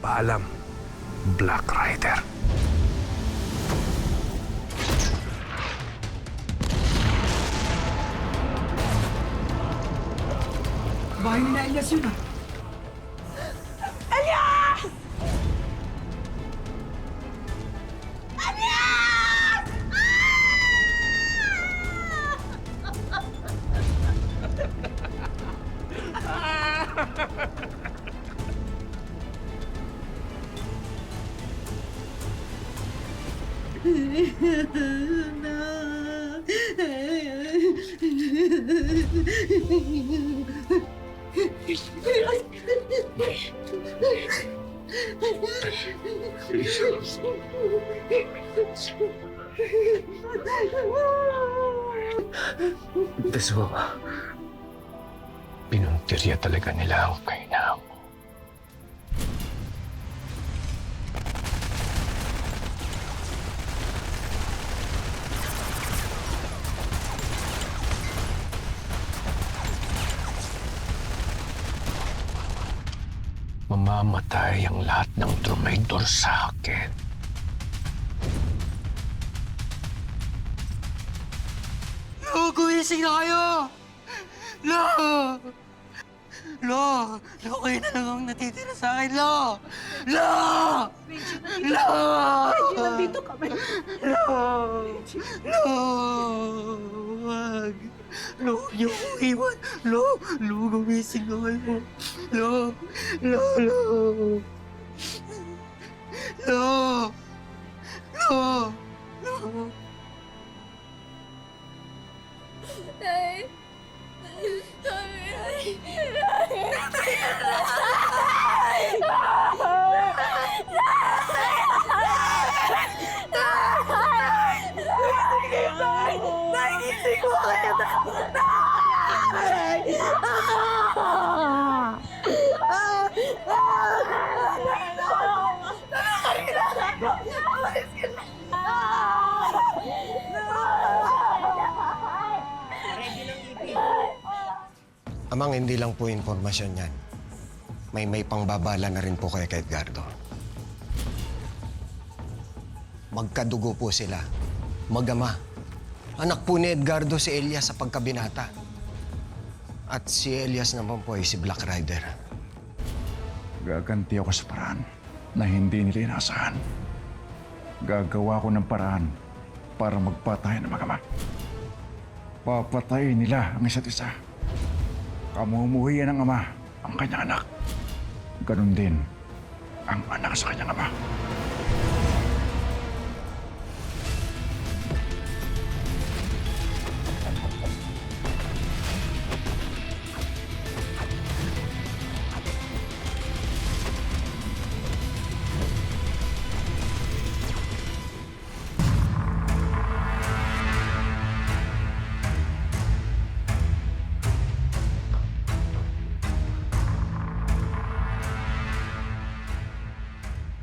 Paalam, Black Rider. Bahay ni na Elias yun, ah. Beso, pinuntirya talaga nila ang kainang. Mamamatay ang lahat ng trumaydor sa akin. Lo, gumising na kayo! Lo! Lo! Lo, kayo na lang ang natitira sa akin, Lo! Lo! Lo! Medyo nandito kami. Lo! Lo! Wag! Lo, huwag niyo akong iwan! Lo! Lo, gumising na kayo! Lo! Lo! Lo! Lo! Lo! Lo! Nay! Nagising ko kayo na! Amang, hindi lang po impormasyon yan. May pangbabala na rin po kayo kay Edgardo. Magkadugo po sila. Mag-ama. Anak po ni Edgardo si Elias sa pagkabinata. At si Elias naman po ay si Black Rider. Gaganti ako sa paraan na hindi nila inasahan. Gagawa ko ng paraan para magpatay ng mag-ama. Papatayin nila ang isa't isa. Kamumuhian ng ama ang kanyang anak. Ganon din ang anak sa kanyang ama.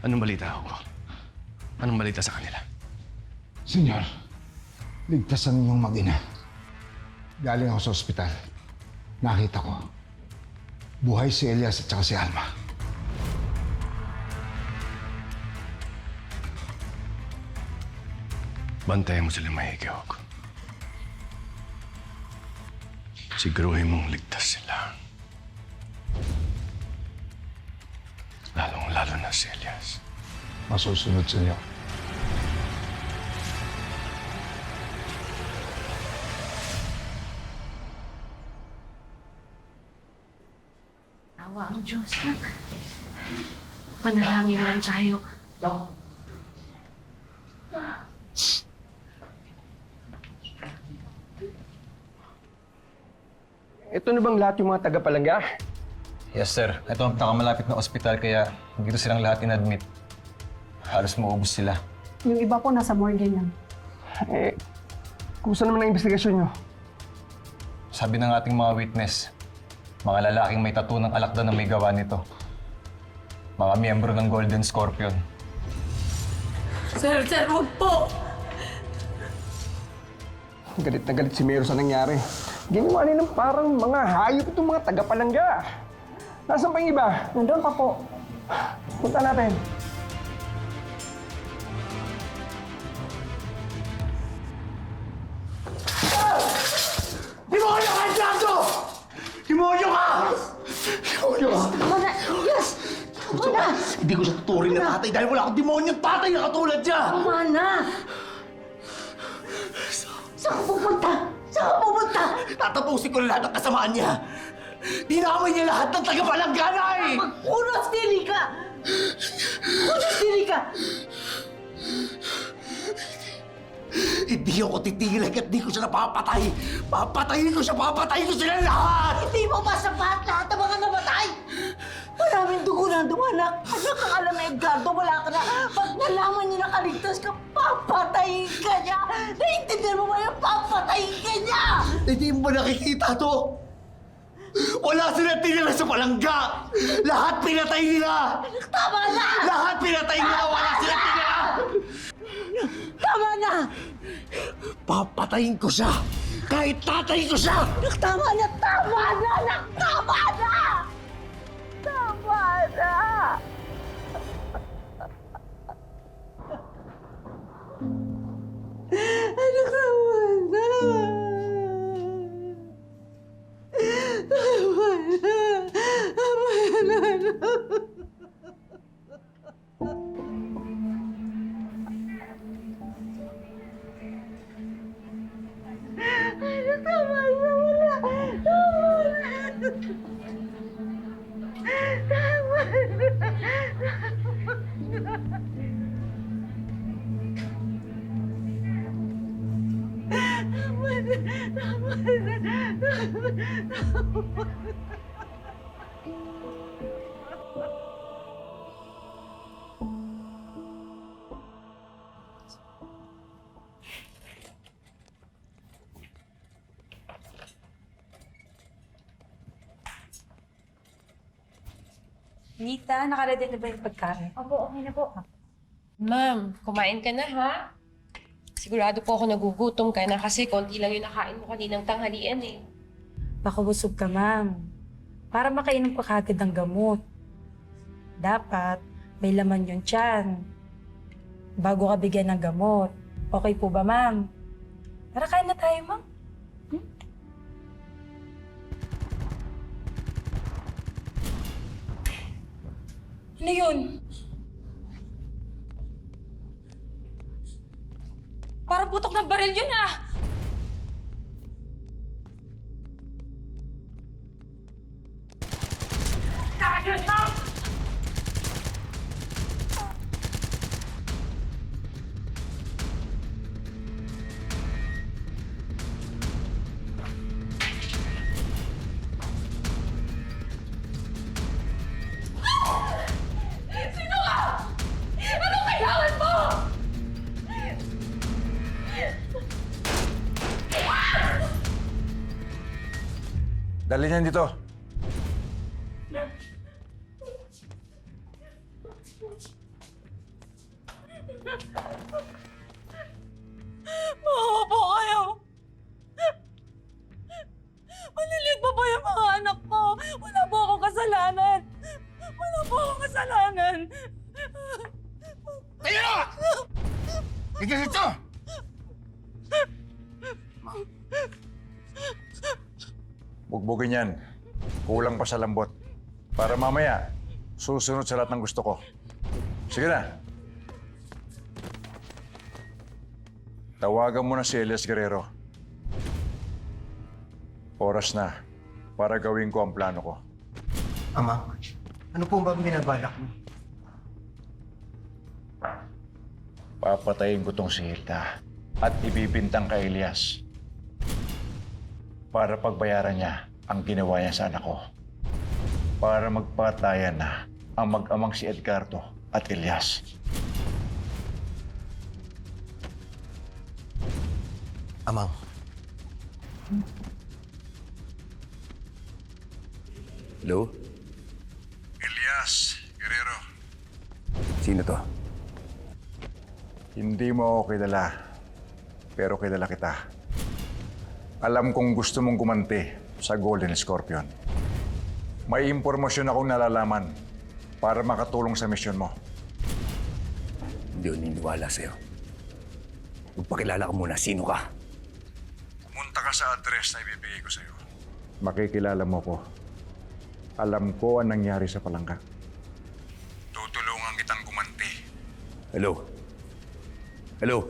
Anong balita ako? Anong balita sa kanila? Senyor, ligtas ang inyong mag-ina. Galing ako sa ospital. Nakita ko. Buhay si Elias at saka si Alma. Bantayan mo sila maigi, Hugo. Siguruhin mong ligtas sila. Lalong-lalo na si Elias. Masusunod sa inyo. Awa ang Diyos, ha? Panalangin lang tayo. Ito na bang lahat yung mga taga-Palangga? Yes, sir. Ito ang pinakamalapit na ospital kaya dito silang lahat in-admit. Halos maubos sila. Yung iba po nasa morgue na. Kumusta naman ang investigasyon nyo? Sabi ng ating mga witness, mga lalaking may tattoo ng alakdan na may gawa nito. Mga miyembro ng Golden Scorpion. Sir, huwag po! Galit na galit si Mero sa nangyari. Ginawa nilang parang mga hayop itong mga taga-Palangga. Nasaan pa yung iba? Nandun pa po. Punta natin. Demonyo ka, Edgardo! Demonyo ka! Demonyo ka! Tama na! Yes! Tama na! Hindi ko siya tuturing na tatay dahil wala akong demonyong tatay na katulad niya! Tama na! Saan ka pupunta? Saan ka pupunta? Tatapusin ko na lahat ng kasamaan niya! Dinamay niya lahat ng taga-Palanggana eh! Unos dili ka! Unos dili ka! Hindi ako titigil hanggat di ko siya napapatay! Papatayin ko siya! Papatayin ko sila lahat! Hindi mo ba sapat lahat ng mga namatay? Maraming dugo na dumanak. Ano kang alam na Edgardo, wala ka na. Pag nalaman niya na kaligtas ka, papatayin ka niya. Naiintindihan mo ba yung papatayin ka niya? Hindi mo ba nakikita to? Wala sila tinira sa palangga! Lahat pinatay nila! Tama na! Lahat pinatay nila! Wala sila tinira! Tama na! Papatayin ko siya! Kahit tatay ko siya! Tama na! Tama na! Tama na! Tama na! Anak, tama na! Tama na! Tama na! Anak, tama na! Wala! Tama na! Tama na! Nita, nakaready na ba yung pagkain? Opo, okay na po. Ma'am, kumain ka na ha? Sigurado po ako nagugutom ka na kasi konti lang yung nakain mo kaninang tanghalian eh. Baka busog ka, ma'am. Para makainom ka kagad ng gamot. Dapat may laman yung tiyan bago ka bigyan ng gamot. Okay po ba, ma'am? Tara, kain na tayo, ma'am. Ano yun? Parang putok ng baril yun ah! Sino ka? Anong kailangan mo? Dali niyan dito. Maawa po kayo. Maliliit pa po yung mga anak ko. Wala po akong kasalanan. Wala po akong kasalanan. Tayo! Tigil dito! Bugbugin yan. Kulang pa sa lambot. Para mamaya, susunod sa lahat ng gusto ko. Sige na. Tawagan mo na si Elias Guerrero. Oras na para gawin ko ang plano ko. Ama, ano po ba binabalak mo? Papatayin ko tong si Hilda at ibibintang kay Elias para pagbayaran niya ang ginawa niya sa anak ko. Para magpatayan na ang mag-amang si Edgardo at Elias. Amang, Hello? Elias Guerrero. Sino to? Hindi mo ako kilala, pero kilala kita. Alam kong gusto mong gumanti sa Golden Scorpion. May impormasyon akong nalalaman para makatulong sa misyon mo. Hindi ko niniwala sa'yo. Magpakilala ka muna. Sino ka? Pumunta ka sa address na ibibigay ko sa'yo. Makikilala mo ko. Alam ko ang nangyari sa Palangka. Tutulungan kitang gumanti. Hello? Hello?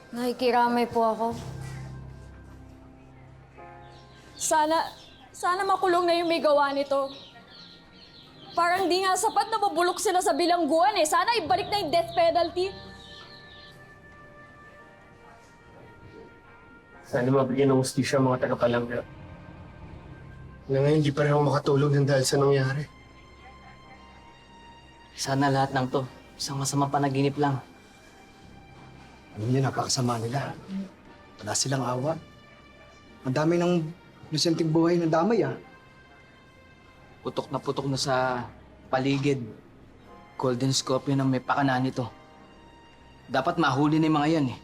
Nakikiramay po ako. Sana makulong na yung may gawa nito. Parang di nga sapat na mabulok sila sa bilangguan eh. Sana ibalik na yung death penalty. Sana mabigyan ng hustisya ang mga taga-Palangga. Na ngayon, di pa rin ako makatulog ng dahil sa nangyari. Sana lahat ng to, isang masamang panaginip lang. Alam niyo, napakasama nila. Wala silang awa. Ang dami ng inosenteng buhay na damay, ah. Putok na sa paligid. Golden Scorpion ang may pakana nito. Dapat mahuli na yung mga yan eh.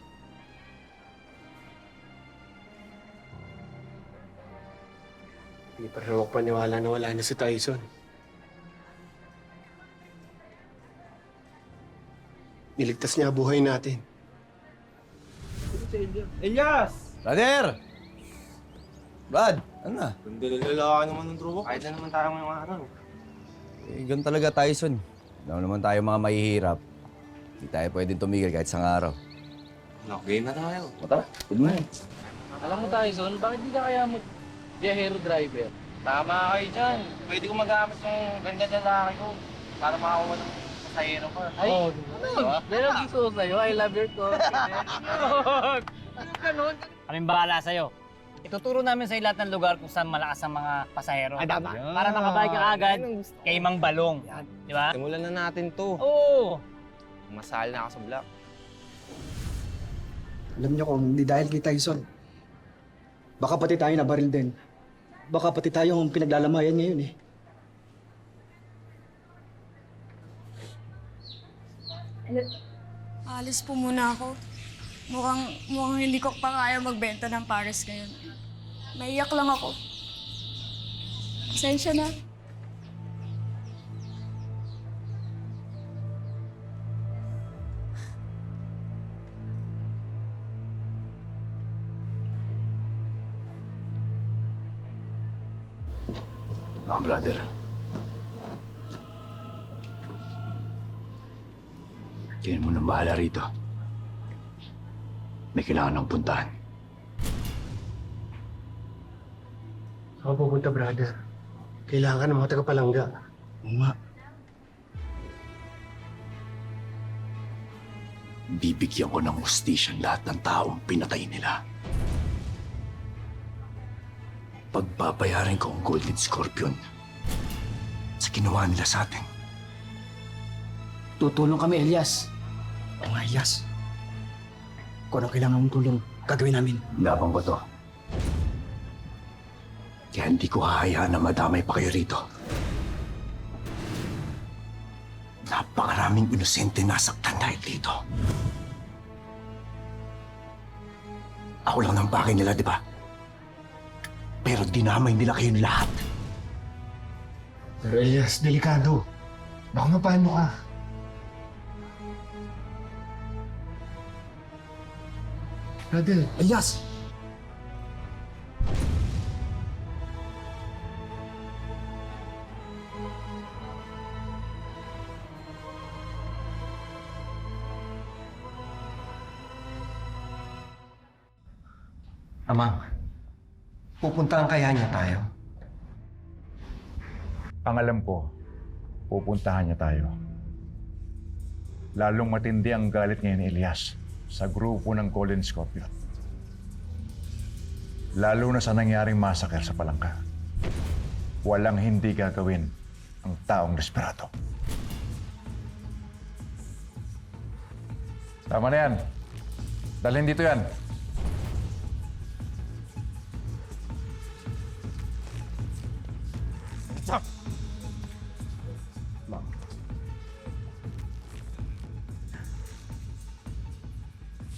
Hindi pa rin ako paniwala na wala na si Tyson. Niligtas niya buhay natin. Brother! Brad, ano na? Nalala naman ng trubo. Kahit na naman tayo ngayong araw. Ganun talaga, Tyson. Alam naman tayo mga mahihirap. Hindi tayo pwedeng tumigil kahit isang araw. Game na tayo. Tara, good morning. Alam mo Tyson, bakit di ka kaya biyahero driver? Tama kayo dyan. Pwede ko magamit yung ganda lalaki ko para makakuha ng pasahero ko. Ay, meron gusto ko sa'yo. I love your coffee. Kaming bahala sa'yo. Ituturo namin sa'yo lahat ng lugar kung saan malakas ang mga pasahero. Ay, tama. Para makabalik ka agad kay Mang Balong. Di ba? Simulan na natin to. Oo! Masahal na ako sa block. Alam niyo kung hindi dahil kay Tyson, baka pati tayo nabaril din. Baka pati tayo ang pinaglalamayan ngayon eh. Alis po muna ako. Mukhang hindi ko pa kaya magbenta ng Paris ngayon. Naiyak lang ako. Pasensya na. Brother. Tingin mo nang bahala rito. May kailangan ng puntahan. Saan ka pupunta, brother? Kailangan ka ng mga taga-Palangga. Oo nga. Bibigyan ko ng hustisya lahat ng taong pinatay nila. Pagbabayarin ko ang Golden Scorpion sa ginawa nila sa atin. Tutulong kami, Elias. Oo nga, Elias. Kung anong kailangan mong tulong, gagawin namin. Labang ko to. Kaya hindi ko hahayaan na madamay pa kayo rito. Napakaraming inosente nasaktan dahil dito. Ako lang ng bagay nila, di ba? Pero dinamay nila kayong lahat. Pero Elias, delikado. Baka mapano ka. Brother, Elias! Amang, pupuntahan kaya niya tayo? Pangalam ko, pupuntahan niya tayo. Lalong matindi ang galit ngayon ni Elias sa grupo ng Golden Scorpion. Lalo na sa nangyaring massacre sa Palangka. Walang hindi gagawin ang taong desperado. Tama na yan. Dalhin dito yan.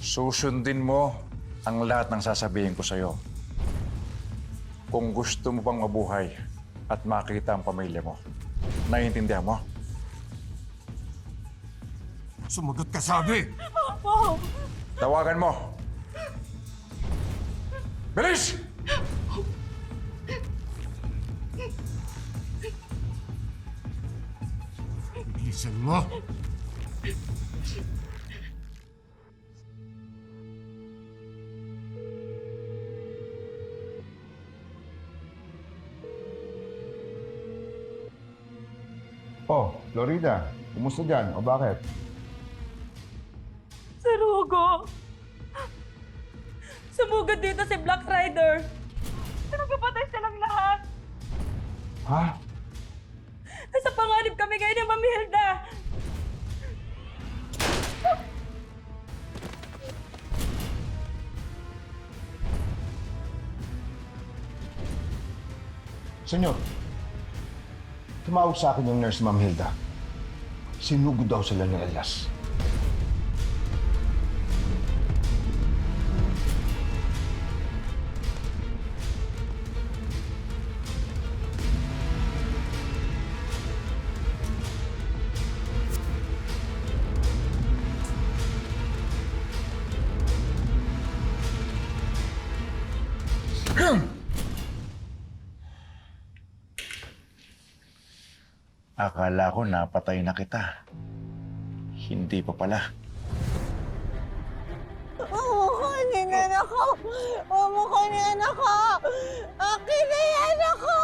Susundin mo ang lahat ng sasabihin ko sa'yo. Kung gusto mo pang mabuhay at makita ang pamilya mo. Naiintindihan mo? Sumagot ka, sabi! Tawagan mo! Bilis! Bilisan mo! Oh, Florida. Kumusta dyan? O bakit? Sir Hugo, sumugod dito si Black Rider. Pinagpapatay silang lahat. Ha? Nasa panganib kami ngayon ni Ma'am Hilda. Senyor, tumawag sa akin yung nurse, Ma'am Hilda. Sinugod daw sila ni Elias. Akala ko napatay na kita. Hindi pa pala. Umukunin na anak ko! Umukunin na anak ko! Akin na yan anak ko!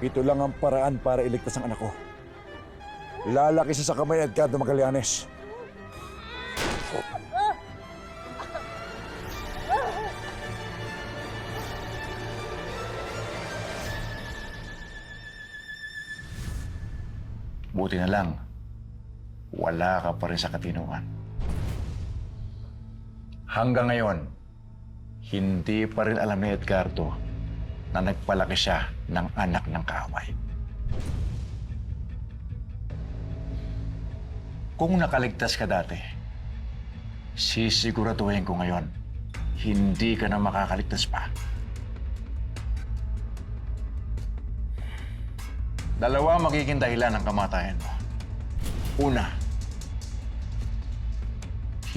Ito lang ang paraan para iligtas ang anak ko. Lalaki siya sa kamay ni Edgardo Magallanes. Buti na lang, wala ka pa rin sa katinuan. Hanggang ngayon, hindi pa rin alam ni Edgardo na nagpalaki siya ng anak ng kaaway. Kung nakaligtas ka dati, sisiguraduhin ko ngayon, hindi ka na makakaligtas pa. Dalawa magiging dahilan ng kamatayan mo. Una,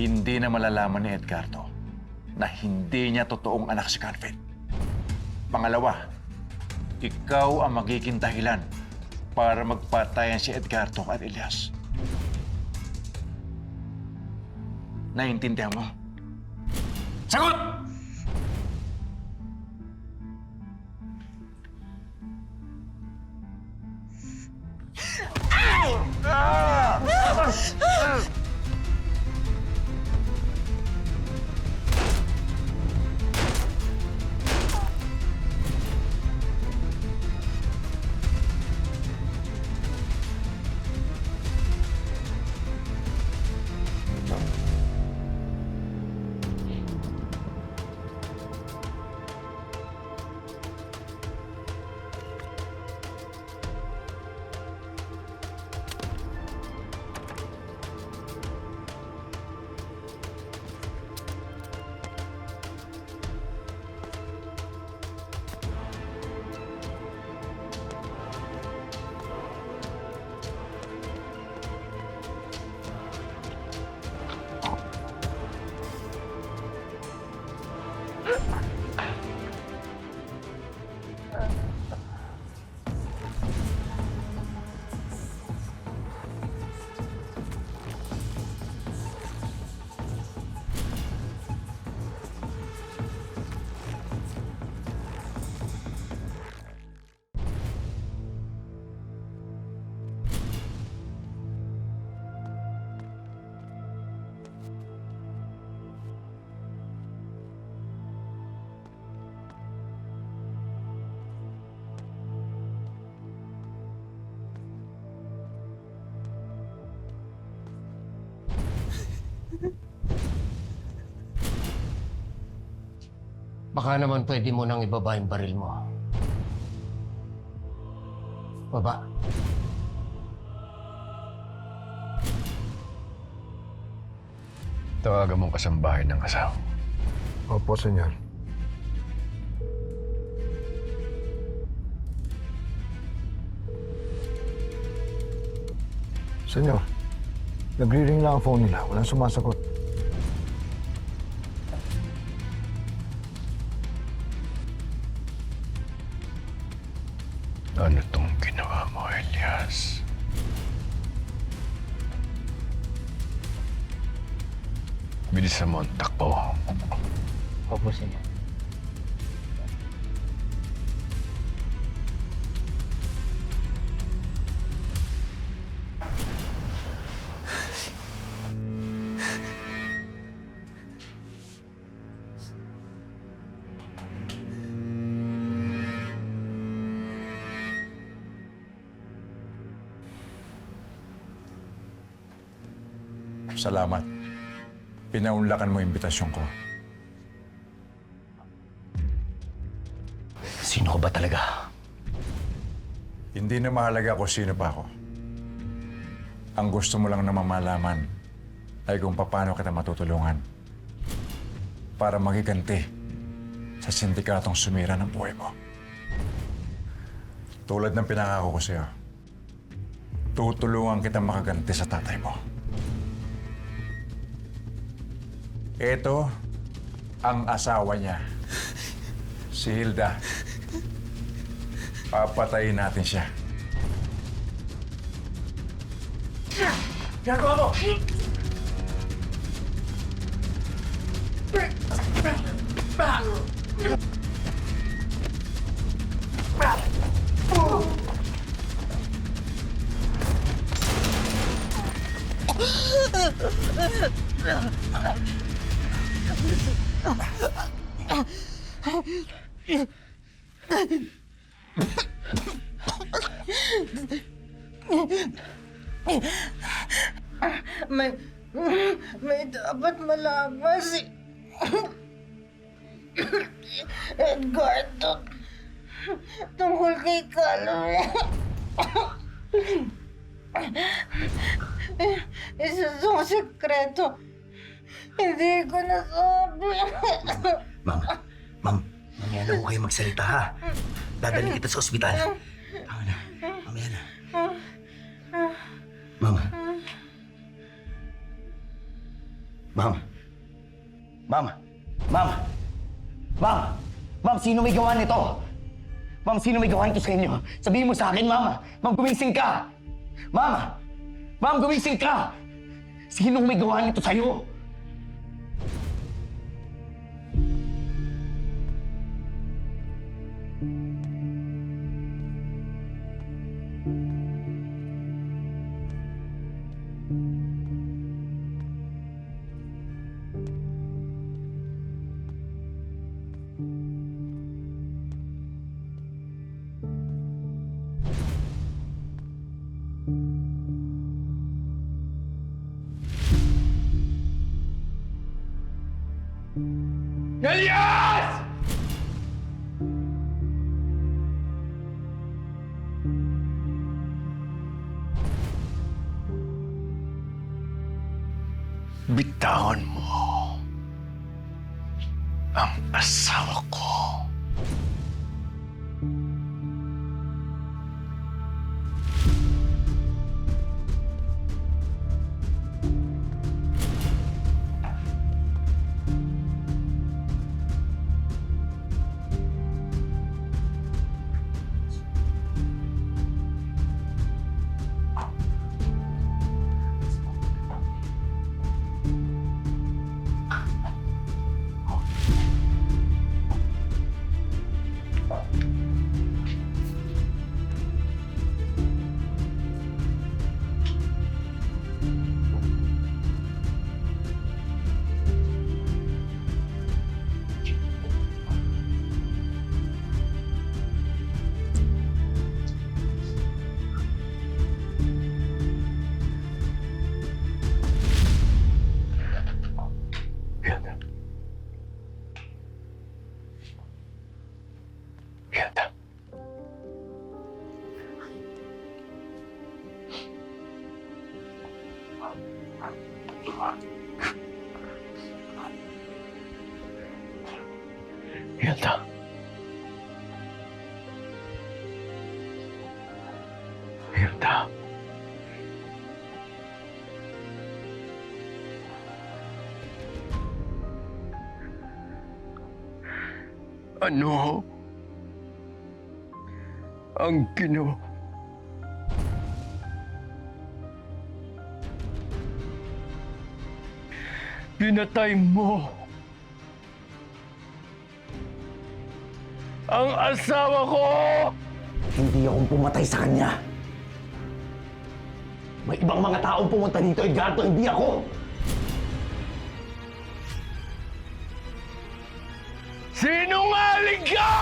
hindi na malalaman ni Edgardo na hindi niya totoong anak si Carmen. Pangalawa, ikaw ang magiging dahilan para magpatayan si Edgardo at Elias. Naiintindihan mo? Sagot! Baka naman pwede mo nang ibaba yung baril mo. Baba. Tawagan mong kasambahay ng asawa. Opo, senyor. Senyor, nagre-ring lang ang phone nila. Walang sumasagot. Ano tong ginawa mo, Elias? Bilisan mo ang takbo. Opo, senyor. Salamat. Pinaunlakan mo yung imbitasyon ko. Sino ka ba talaga? Hindi na mahalaga kung sino pa ako. Ang gusto mo lang na mamalaman ay kung paano kita matutulungan para magiganti sa sindikatong sumira ng buhay mo. Tulad ng pinangako ko sa'yo, tutulungan kita makaganti sa tatay mo. Ito ang asawa niya, si Hilda. Papatayin natin siya. Gagawa mo! May dapat malaman si Edgardo tungkol kay Caloy. Isa sa sekreto. Hindi ko nasabi. Ma'am, mamaya na ho kayo magsalita, ha? Dadalhin kita sa ospital. Tama na. Mamaya na. Ma'am, sino may gawa nito? Ma'am, sino may gawa nito sa inyo? Sabihin mo sa akin, Ma'am. Ma'am, gumising ka. Ma'am, gumising ka. Sino may gawa nito sa'yo? Elias! Bitawan mo ang asawa ko. Hilda. Hilda. Ano ang ginawa? Pinatay mo ang asawa ko! Hindi akong pumatay sa kanya. May ibang mga taong pumunta dito, Edgardo, hindi ako! Sinungaling ka!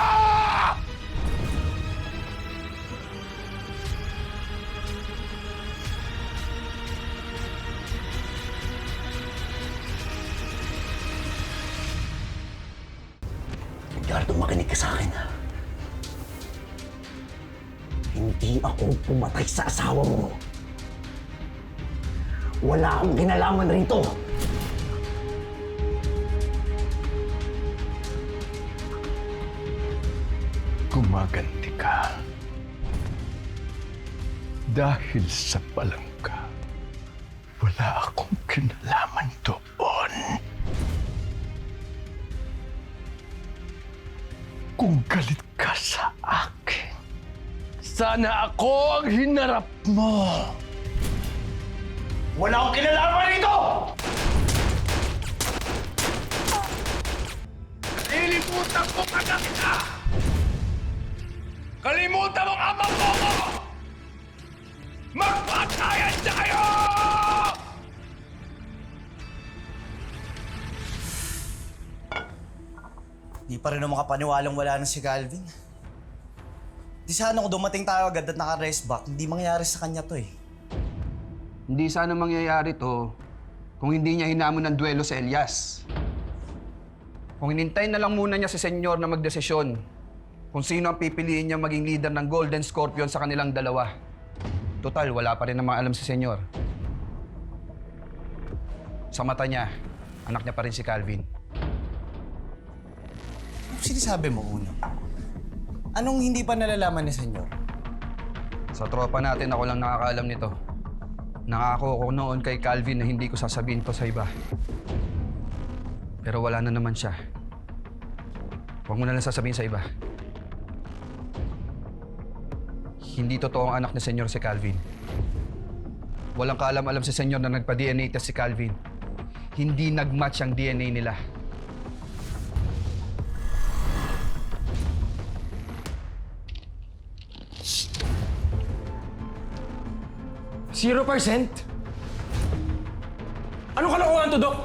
Edgardo, makinig ka sa akin. Hindi ako pumatay sa asawa mo. Wala akong kinalaman rito. Gumaganti ka dahil sa palangka. Wala akong kinalaman doon. Kung galit ka sa akin, sana ako ang hinarap mo. Wala akong kinalaman rito! Nililimutan ko ka na kita! Kalimutan mong amang mo! Magpatayan tayo! Di pa rin ako makapaniwalang wala na si Calvin. Di sana kung dumating tayo agad at naka-rest back, hindi mangyayari sa kanya to eh. Hindi sana mangyayari to kung hindi niya hinamon ng duelo sa Elias. Kung hinintay na lang muna niya si Senyor na magdesisyon kung sino ang pipiliin niya maging leader ng Golden Scorpion sa kanilang dalawa. Total, wala pa rin namang alam si Senyor. Sa mata niya, anak niya pa rin si Calvin. Ano sinasabi mo, Uno? Anong hindi pa nalalaman ni Senyor? Sa tropa natin, ako lang nakakaalam nito. Nangako ko noon kay Calvin na hindi ko sasabihin to sa iba. Pero wala na naman siya. Huwag mo na lang sasabihin sa iba. Hindi totoong anak ni Senyor si Calvin. Walang kaalam-alam si Senyor na nagpa-DNA test si Calvin. Hindi nag-match ang DNA nila. 0%? Anong kalokohan to, Dok?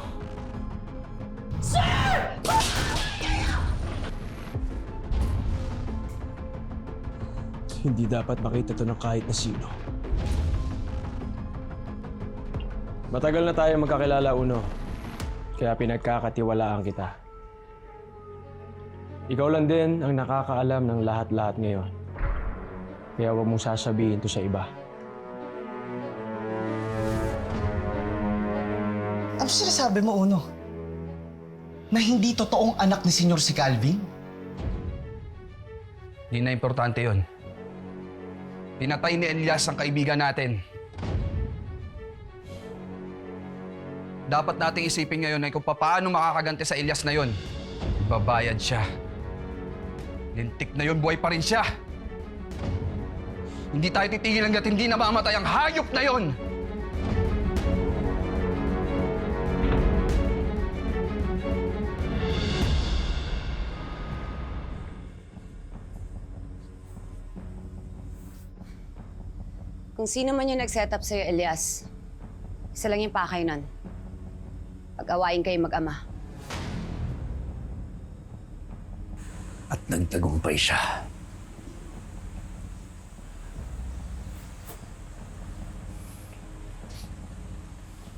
Hindi dapat makita to ng kahit na sino. Matagal na tayo magkakilala, Uno. Kaya pinagkakatiwalaan kita. Ikaw lang din ang nakakaalam ng lahat-lahat ngayon. Kaya huwag mong sasabihin to sa iba. Ano sinasabi mo, Uno? Na hindi totoong anak ni Senyor si Calvin? Hindi na importante yun. Pinatay ni Elias ang kaibigan natin. Dapat nating isipin ngayon ay kung paano makakaganti sa Elias na yun. Babayad siya. Lintik na yun, buhay pa rin siya. Hindi tayo titigil hanggat hindi namamatay ang hayop na yun! Kung sino man yung nag-set up sa'yo, Elias, isa lang yung pakay nun. Pag-awayin kayo mag-ama. At nagtagumpay siya.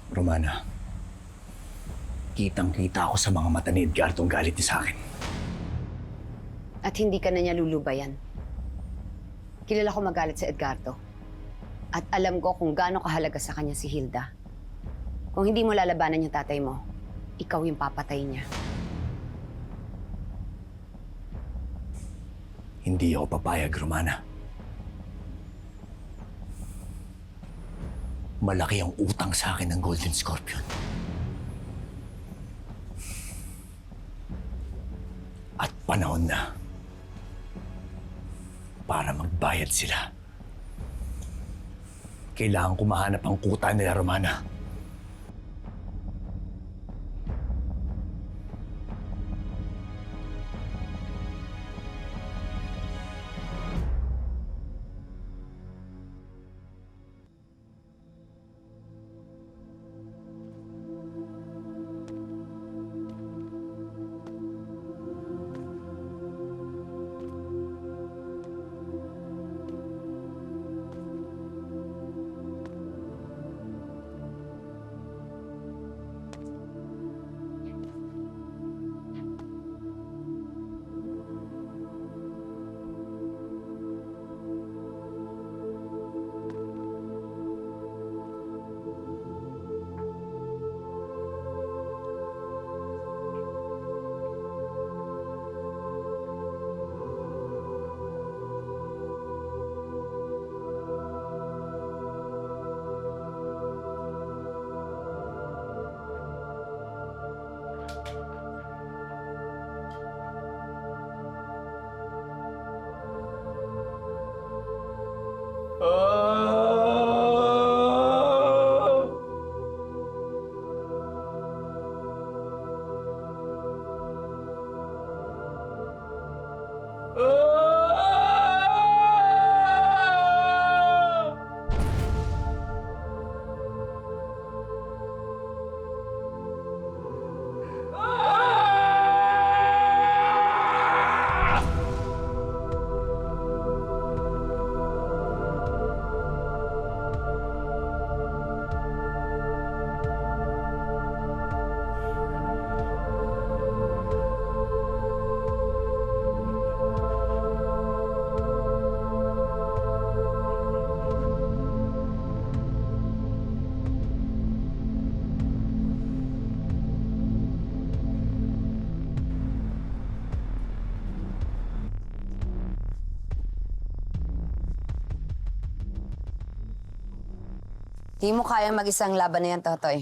Romana, kitang-kita ako sa mga mata ni Edgardo ang galit niya sa akin. At hindi ka na niya lulubayan. Kilala ko magalit sa Edgardo. At alam ko kung gaano kahalaga sa kanya si Hilda. Kung hindi mo lalabanan yung tatay mo, ikaw yung papatay niya. Hindi ako papayag, Romana. Malaki ang utang sa akin ng Golden Scorpion. At panahon na para magbayad sila. Kailangan ko mahanap ang kuta nila, Romana. Di mo kaya mag-isang laban na yan, Totoy.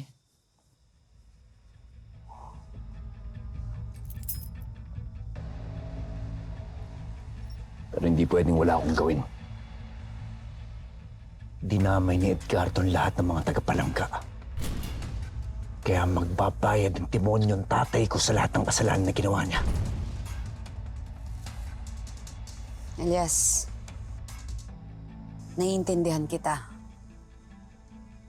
Pero hindi pwedeng wala akong gawin. Dinamay ni Edgardo lahat ng mga tagapalangga. Kaya magbabayad ng demonyo ang tatay ko sa lahat ng kasalanan na ginawa niya. Elias, naiintindihan kita.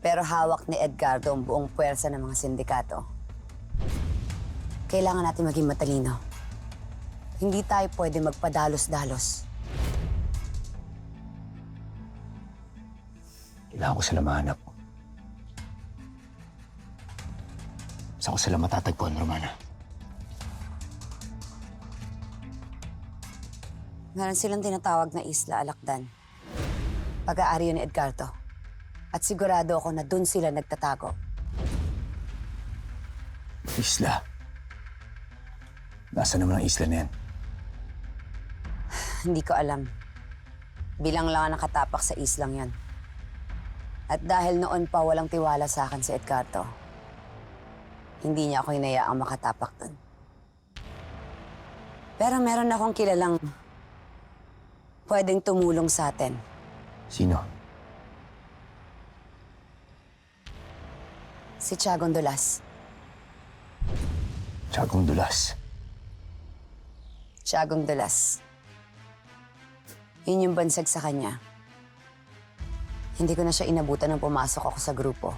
Pero hawak ni Edgardo ang buong puwersa ng mga sindikato. Kailangan natin maging matalino. Hindi tayo pwede magpadalos-dalos. Kailangan ko sila mahanap. Saan ko sila matatagpuan, Romana? Meron silang tinatawag na Isla Alakdan. Pag-aari yun ni Edgardo. At sigurado ako na dun sila nagtatago. Isla? Nasaan naman ang isla na yan? Hindi ko alam. Bilang lang ang nakatapak sa islang yan. At dahil noon pa walang tiwala sa akin si Edgardo, hindi niya ako hinayaang makatapak dun. Pero meron akong kilalang pwedeng tumulong sa atin. Sino? Si Tiagong Dulas. Tiagong Dulas? Tiagong Dulas. Yun yung bansag sa kanya. Hindi ko na siya inabutan nang pumasok ako sa grupo.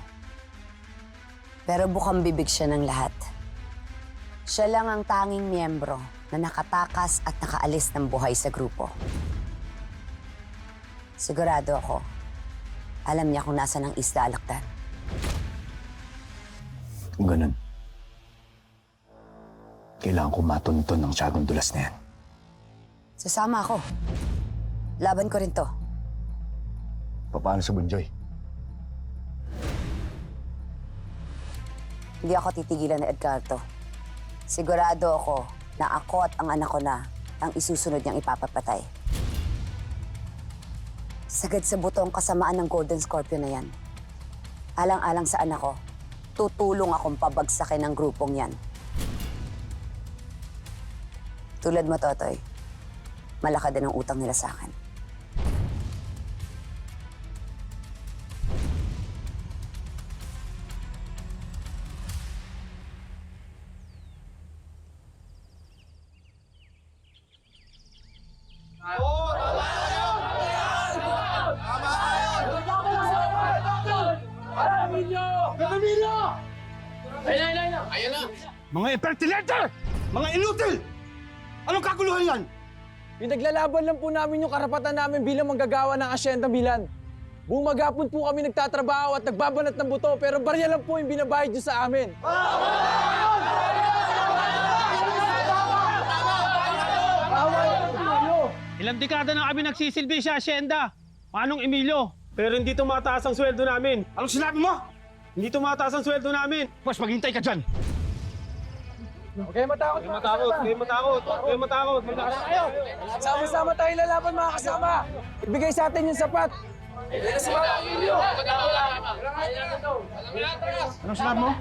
Pero bukang bibig siya ng lahat. Siya lang ang tanging miyembro na nakatakas at nakaalis ng buhay sa grupo. Sigurado ako, alam niya kung nasaan ang Isla Alakdan. Kung ganun, kailangan ko matunton ng Tiagong Dulas na yan. Sasama ako. Laban ko rin to. Paano sa Bunjoy? Hindi ako titigilan ni Edgardo. Sigurado ako na ako at ang anak ko na ang isusunod niyang ipapapatay. Sagad sa buto ang kasamaan ng Golden Scorpio na yan. Alang-alang sa anak ko, tutulong akong pabagsakin ng grupong yan. Tulad mo, Totoy, malaki din ang utang nila sa akin. Mga impertinente! Mga inutil! Anong kaguluhan yan? Pinaglalaban lang po namin yung karapatan namin bilang manggagawa ng Asyenda Milan. Buong maghapon po kami nagtatrabaho at nagbabanat ng buto pero barya lang po yung binabayad nyo sa amin. Ilang dekada na kami nagsisilbi sa asyenda. Manong Emilio. Pero hindi tumataas ang sweldo namin. Anong sinabi mo? Hindi tumataas ang sweldo namin. Pues maghintay ka dyan. Huwag kayo matakot, Huwag kayo matakot. Huwag kayo matakot. Malakas tayo. Sama-sama tayo lalaban mga kasama. Ibigay sa atin yung sapat. Anong sinabi mo?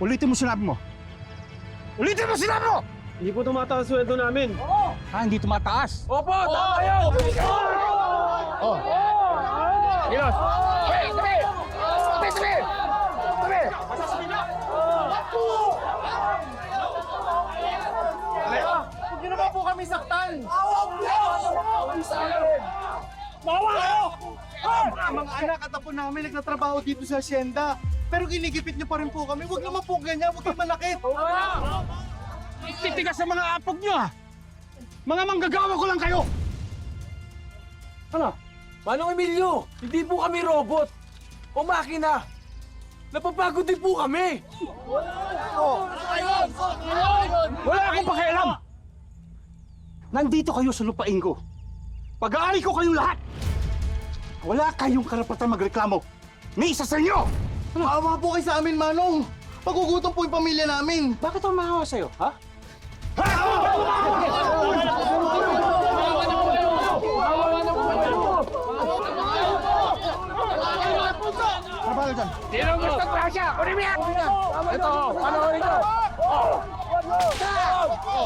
Ulitin mo sinabi mo. Ulitin mo sinabi mo! Hindi po tumataas ang sweldo namin. Hindi tumataas. Opo, tama kayo! Oh. Kilos! Hey, sabi! Sabi! Huwag niyo naman po kami saktan. Bawa kayo! Mga anak at apo namin nagtatrabaho dito sa asyenda. Pero ginigipit niyo pa rin po kami. Huwag naman po ganyan. Huwag kayo manakit. Titigas sa mga apog nyo, ha? Mga manggagawa ko lang kayo! Ano? Manong Emilio, hindi po kami robot o makina. Napapagod din po kami. Wala akong pakialam! Nandito kayo sa lupain ko. Pag-aari ko kayong lahat. Wala kayong karapatan magreklamo. May isa sa inyo! Maawa po kayo sa amin, Manong. Pagugutom po yung pamilya namin. Bakit ako maawa sa'yo, ha? Trabaho dyan. Sino gusto grasya? Kunin mo yan! Ito, panoorin ko!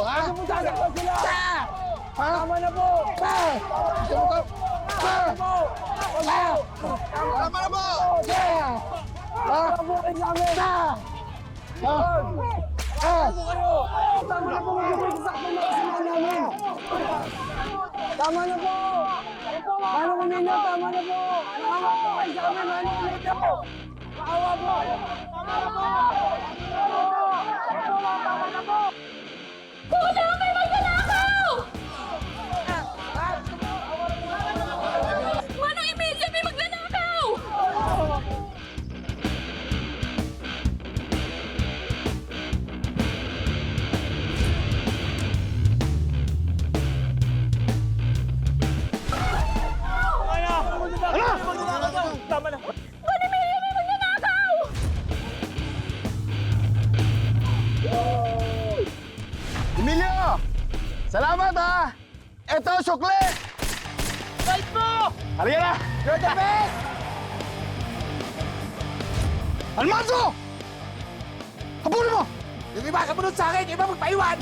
Ano mo sasaktan sila? Tama na po! Tama na po! Tabukin namin! Tama kayo! Tama na po! Magsasaktan na kasama namin! Tama na po! Manong Emilio, tama na po! Nakawa po kayo sa amin, Manong Emilio! Nakawa po! Tama na po! Tama na po! Kuya, may magnanakaw! Manong Emilio, may magnanakaw! Tama na! Manong Emilio, may magnanakaw! Emilio! Salamat, ha! Ito, sukle! Fight mo! Halika na! You're the best! Almanzo! Habulin mo! Yung iba kamunod sa akin, yung iba magpaiwan!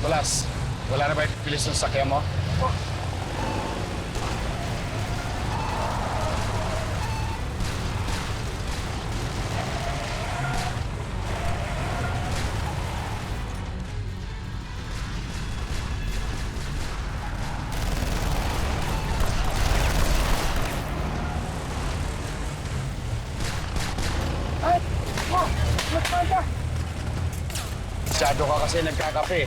Walas, wala na ba yung pilis ng sakya mo? Ay! Masyado ka kasi nagkakape.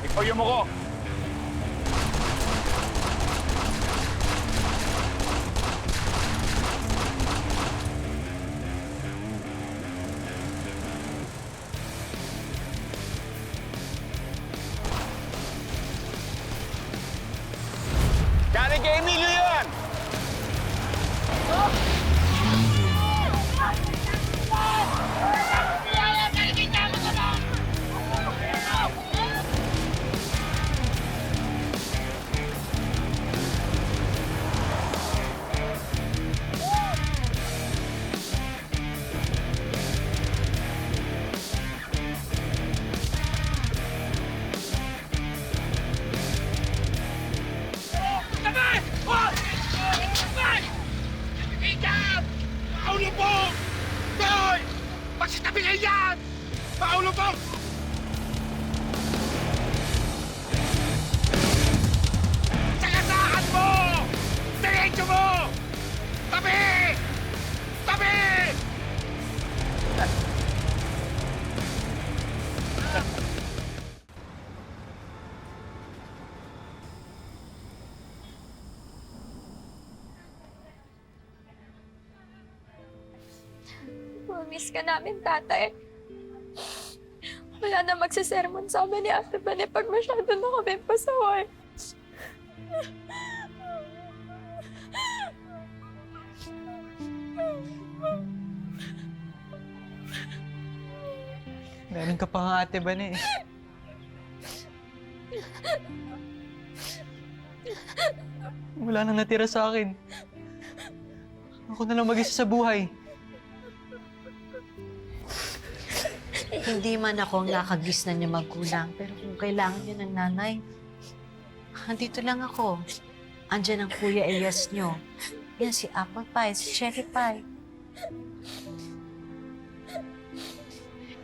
Ipayom mo ko! Galing kay Emilio yan! Miss ka namin, tatay. Wala na magsasermon sa amin ni Ate Bane pag masyado na kami pasaway. Meron ka pa nga, Ate Bane. Wala nang natira sa akin. Ako na lang mag-isa sa buhay. Hindi man ako ang nakagisnan niya magkulang, pero kung kailangan niyo ng nanay, andito lang ako. Andiyan ang Kuya Elias niyo. Yan si Apple Pie, si Cherry Pie.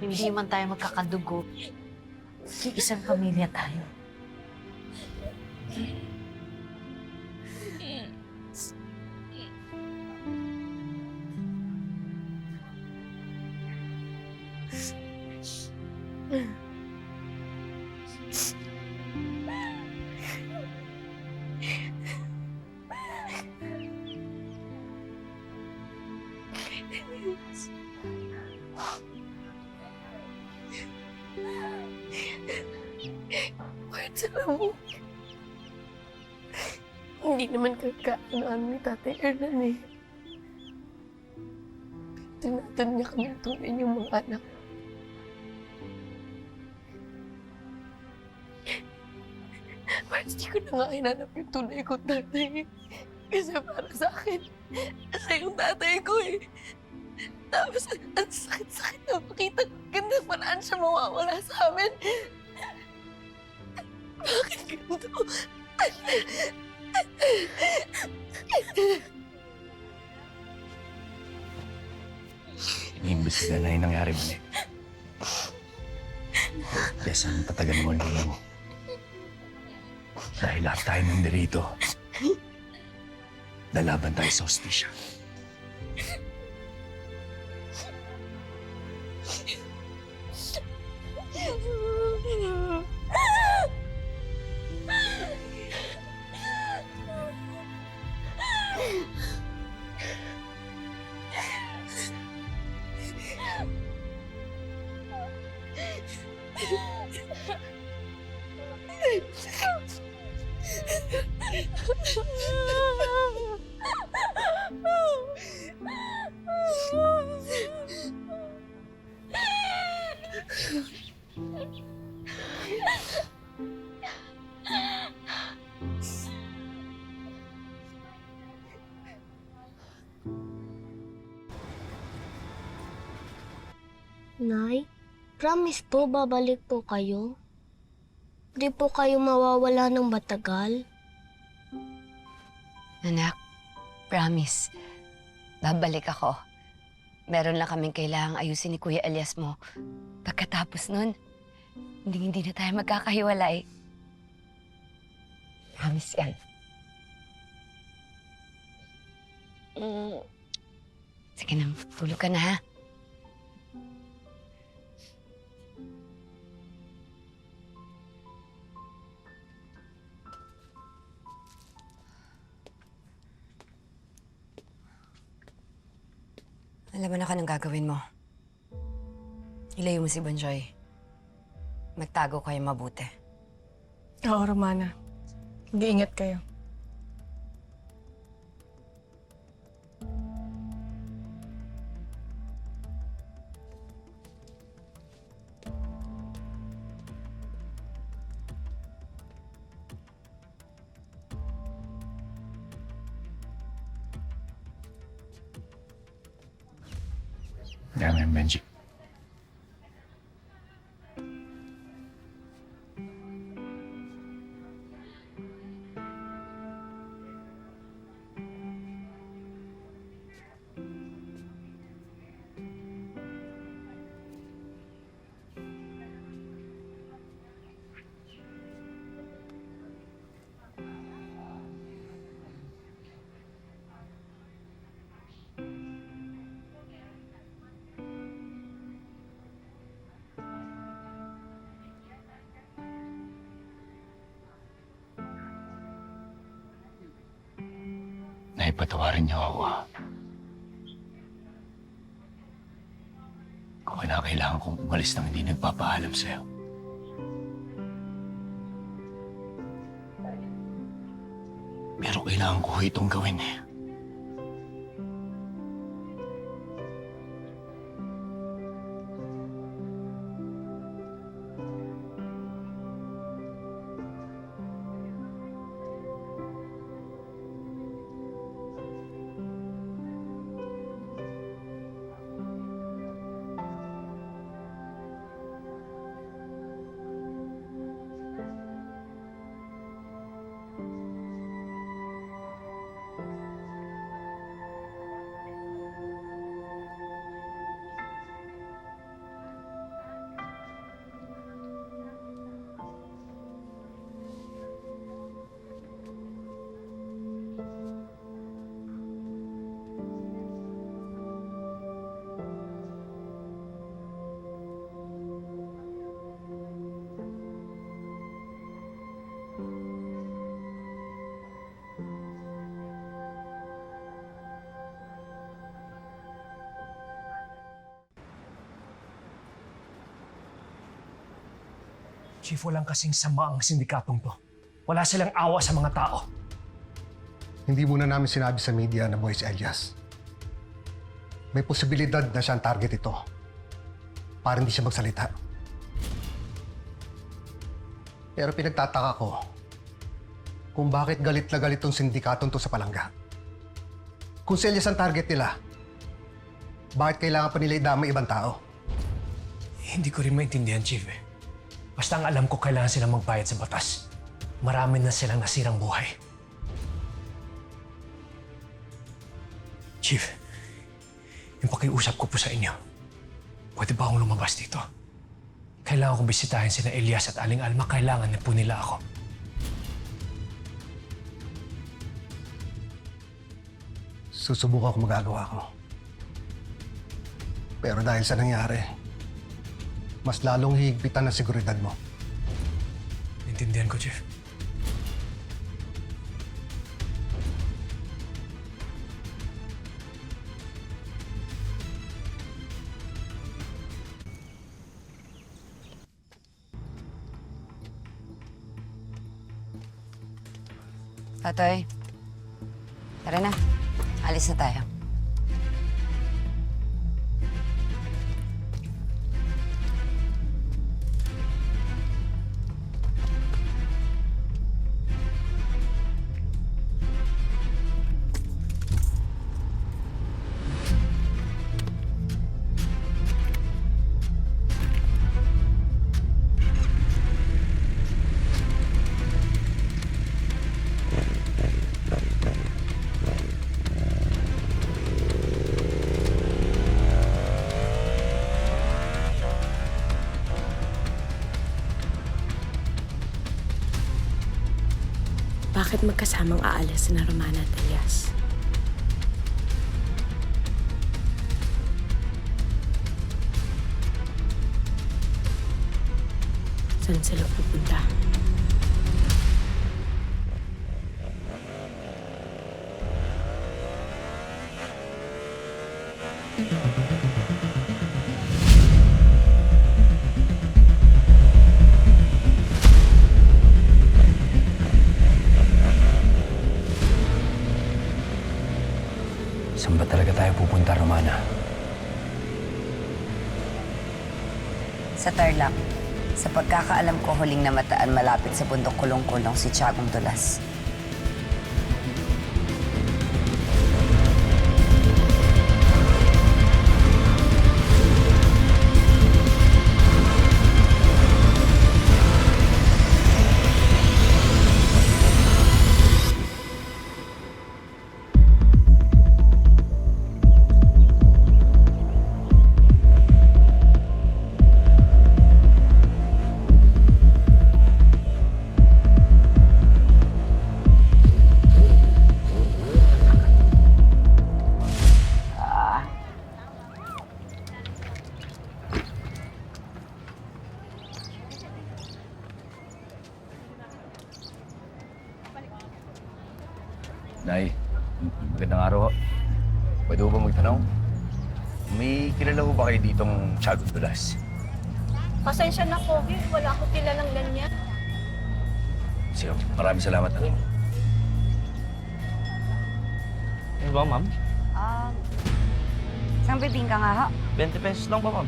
Hindi man tayo magkakadugo. Isang pamilya tayo. Hindi naman kakaanoan ni Tatay Hernan eh. Tinatan niya kami tunay niyong mga anak. Parang di ko na nga hinanap yung tunay ko, tatay. Kasi para sa akin, siya yung tatay ko eh. Tapos, ang sakit-sakit na makita ko. Ganda paraan siya mawawala sa amin. Bakit ganito? Iniimbestiga na yung nangyari mo eh. Yes, ang tatagal mo lang. Dahil lahat tayo nandirito. Lalaban tayo sa hostisya. Nay, promise po babalik po kayo? Di po kayo mawawala ng matagal? Anak, promise. Babalik ako. Meron lang kaming kailangang ayusin ni Kuya Elias mo. Pagkatapos nun, hindi na tayo magkakahiwalay. Promise yan. Sige na, tulog ka na ha. Alam mo na anong gagawin mo. Ilayo mo si Bonjoy. Magtago kayo mabuti. Oo, Romana. Mag-iingat kayo. Yan mo yung Benji. Naipatawarin niyo ako. Kung kinakailangan kong umalis nang hindi nagpapaalam sa'yo. Pero kailangan ko itong gawin eh. Chief, walang kasing sama ang sindikatong to. Wala silang awa sa mga tao. Hindi muna namin sinabi sa media na buhay si Elias. May posibilidad na siya ang target ito para hindi siya magsalita. Pero pinagtataka ko kung bakit galit na galit tong sindikatong to sa palangga. Kung si Elias ang target nila, bakit kailangan pa nila idamay ibang tao? Hindi ko rin maintindihan, Chief eh. Basta ang alam ko, kailangan silang magbayad sa batas. Marami na silang nasirang buhay. Chief, yung pakiusap ko po sa inyo, pwede ba akong lumabas dito? Kailangan kong bisitahin sina Elias at Aling Alma. Kailangan na po nila ako. Susubukan ko magagawa ko. Pero dahil sa nangyari, mas lalong hihigpitan ang seguridad mo. Intindihan ko, Chief. Tatoy, tara na. Alis na tayo. Bakit magkasamang aalis si Romana at Elias? Saan sila pupunta? Mm-hmm. Sa pagkakaalam ko, huling namataan malapit sa bundok kulong-kulong si Tiagong Dulas. Nay, magandang araw ho. Pwede ho ba magtanong? May kilala ho ba kayo ditong Tiagong Dulas? Pasensya na, Kobe. Wala akong kilalang ganyan. Sige, maraming salamat na. Ano ba, ma'am? Isang bibingka nga ho. 20 pesos lang pa, ma'am.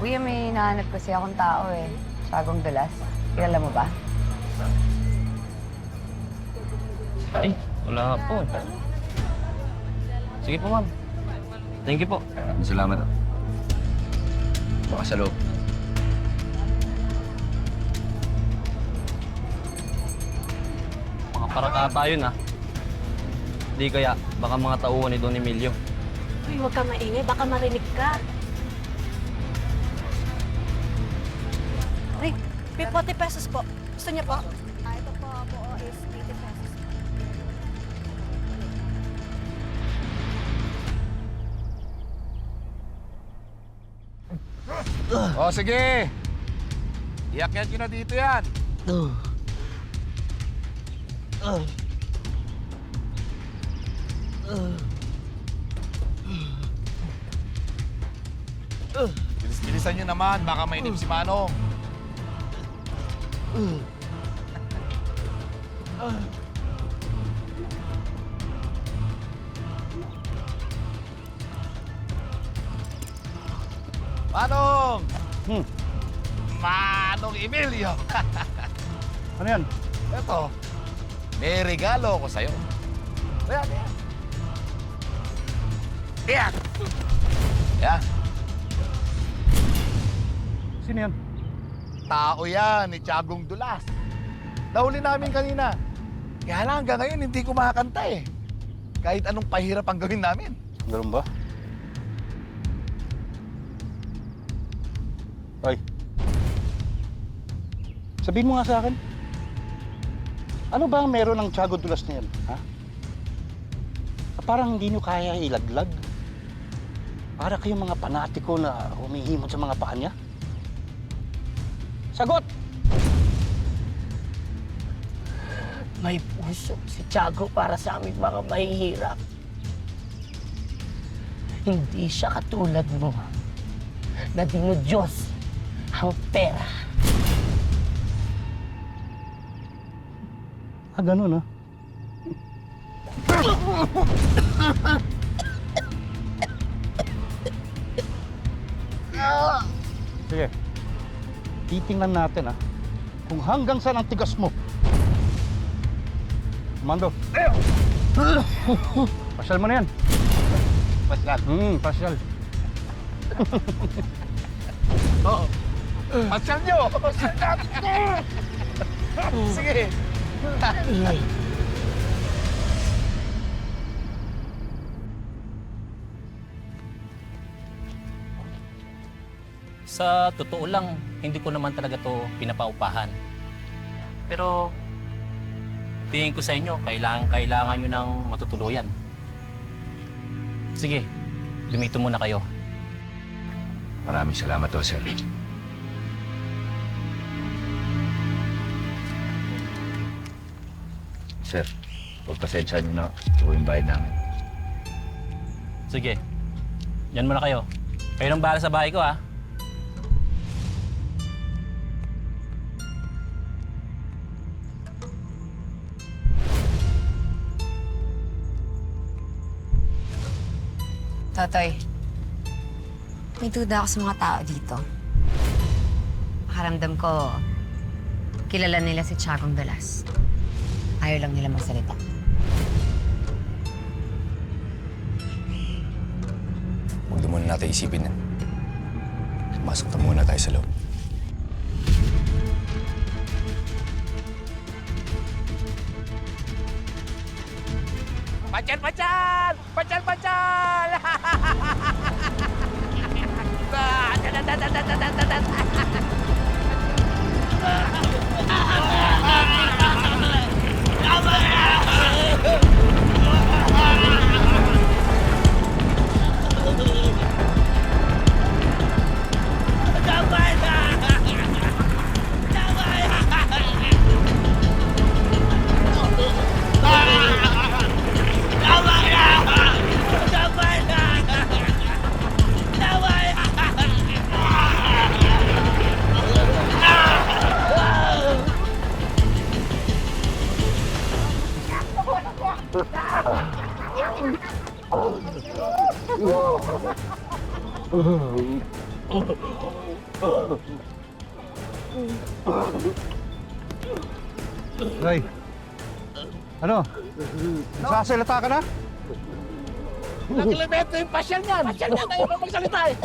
Kuya, may hinahanap kasi akong tao eh. Tiagong Dulas. Kilala mo ba? Ay, wala po. Sige po, ma'am. Thank you po. Maraming salamat. Baka sa loob. Mga paratata yun, ha? Di kaya, baka mga tauhan ni Don Emilio. Uy, huwag ka maingay. Baka marinig ka. Rick, 40 pesos po. Gusto niya po? Ito po is 80 pesos. O sige! Iakyat nyo na dito yan. Bilis-bilisan nyo naman, baka mainip si Manong. Manong! Manong Emilio! Ano yan? Eto, may regalo ko sa'yo. Ayan, ayan. Ayan! Ayan. Sino yan? Tao yan, ni Tiagong Dulas. Nahuli namin kanina. Kaya lang hanggang ngayon hindi kumakanta eh. Kahit anong pahirap ang gawin namin. Ganun ba? Ay. Sabihin mo nga sa akin. Ano ba ang meron ng Tiagong Dulas na yan, ha? Parang hindi nyo kaya ilaglag. Para kayong mga panatiko na humihimot sa mga paa niya. Sagot! May puso si Tiago para sa aming mga mahihirap. Hindi siya katulad mo na dinudiyos ang pera. Ganun, ha? Sige. Titingnan natin, ha? Kung hanggang saan ang tigas mo. Mando. Pasyal mo na yan. Pasyal? Pasyal. Oo. Pasyal nyo! Pasyal natin! Sige. Sa totoo lang, hindi ko naman talaga to pinapaupahan. Pero tingin ko sa inyo, kailangan nyo ng matutuluyan. Sige, dumito muna kayo. Maraming salamat ho, sir. Sir, pagpasensya nyo na. Ito yung bayad namin. Sige, yan muna kayo. Kayo nang bahala sa bahay ko, ha? Totoy, may duda ako sa mga tao dito. Pakiramdam ko, kilala nila si Tiagong Dalas. Ayaw lang nila magsalita. Huwag na muna natin isipin yan. Masok na muna tayo sa loob. Pacal! Pacal! Ray, ano? Nagsasalita ka na? Nakilimete yung pasyal niyan! Pasyal niyan! Ayaw pa magsalita eh!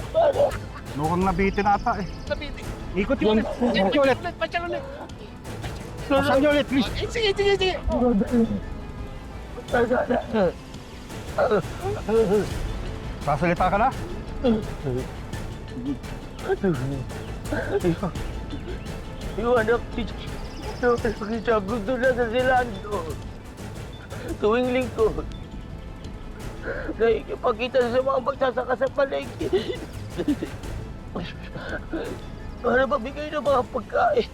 Mukhang nabitin ata eh. Nabitin. Ikot yun ulit. Ikot yun ulit. Pasyal ulit! Pasyal yun ulit, please. Sige! Sasalita ka na? Yung anak ni Tiago doon na sa Silando. Tuwing lingkod. Nakikipagkita sa mga magsasaka sa palengke. Para mabigay ng mga pagkain.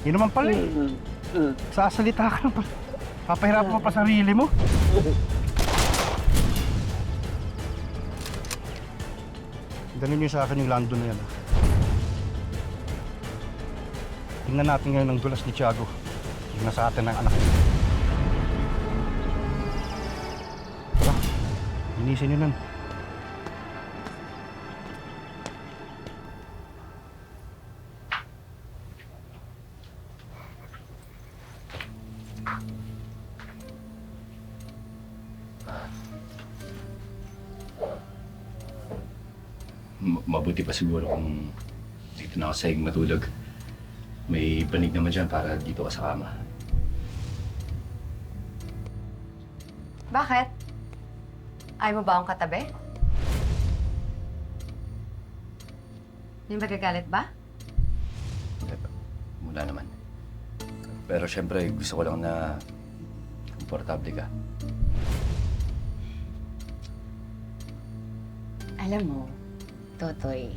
Yun naman pala eh. Sasalita ka na. Papahirapan mo pa sarili mo. Ganin niyo sa akin yung lando na yan. Tingnan natin ngayon ang dulas ni Tiago. Tingnan sa atin ang anak niya. Tara, linisin niyo nun. Mabuti pa siguro kung dito na ako sa matulog. May banig naman dyan para dito ka sa kama. Bakit? Ayaw mo ba akong katabi? Yung magagalit ba? Wala naman. Pero syempre, gusto ko lang na komportable ka. Alam mo, Totoy,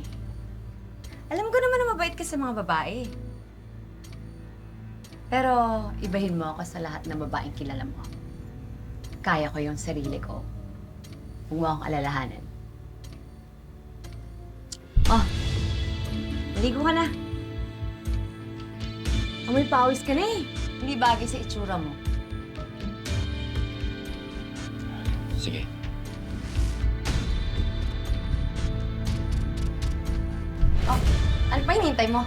alam ko naman na mabait ka sa mga babae. Pero ibahin mo ako sa lahat ng babaeng kilala mo. Kaya ko yung sarili ko. Huwag mo akong alalahanan. Oh, maligo ka na. Amoy pawis ka na eh. Hindi bagay sa itsura mo. Sige. Oh, ano pa hinihintay mo?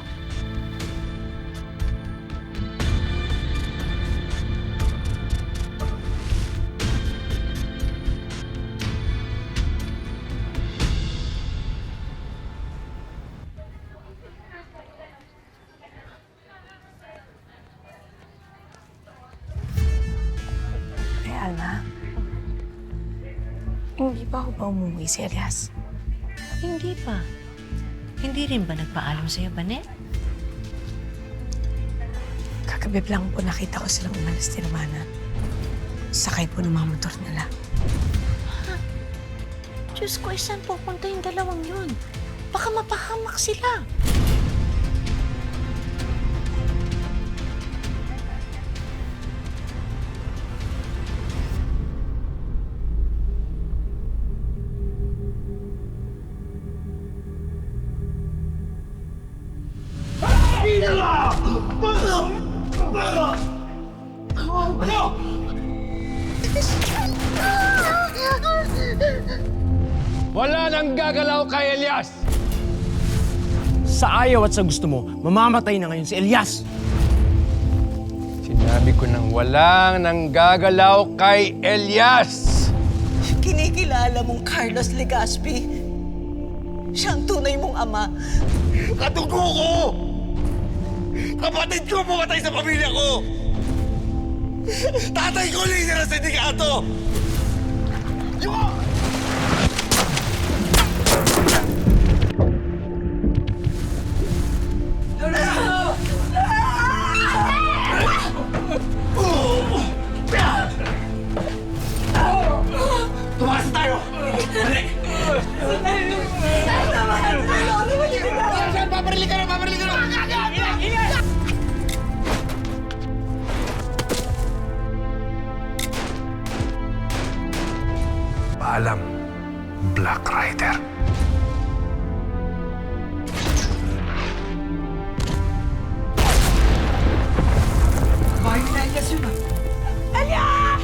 Ay, Alma. Hindi pa ako ba umuwi si Elias? Hindi pa. Hindi rin ba nagpaalam sa'yo, Banet? Kagabi lang po nakita ko silang umalis ni Romana. Sakay po ng mga motor nila. Ha? Diyos ko, saan pupunta yung dalawang yun? Baka mapahamak sila. Wala nang gagalaw kay Elias! Sa ayaw at sa gusto mo, mamamatay na ngayon si Elias! Sinabi ko nang walang nang gagalaw kay Elias! Kinikilala mong Carlos Legaspi. Siya ang tunay mong ama. Katugo ko! Kapatid ko pumatay sa pamilya ko! Tatay ko leader ng sindikato! Tumakas na tayo! Balik! Paparili ka na! Paparili ka na! Paalam, Black Rider. Bakit na Elias yun ah? Elias!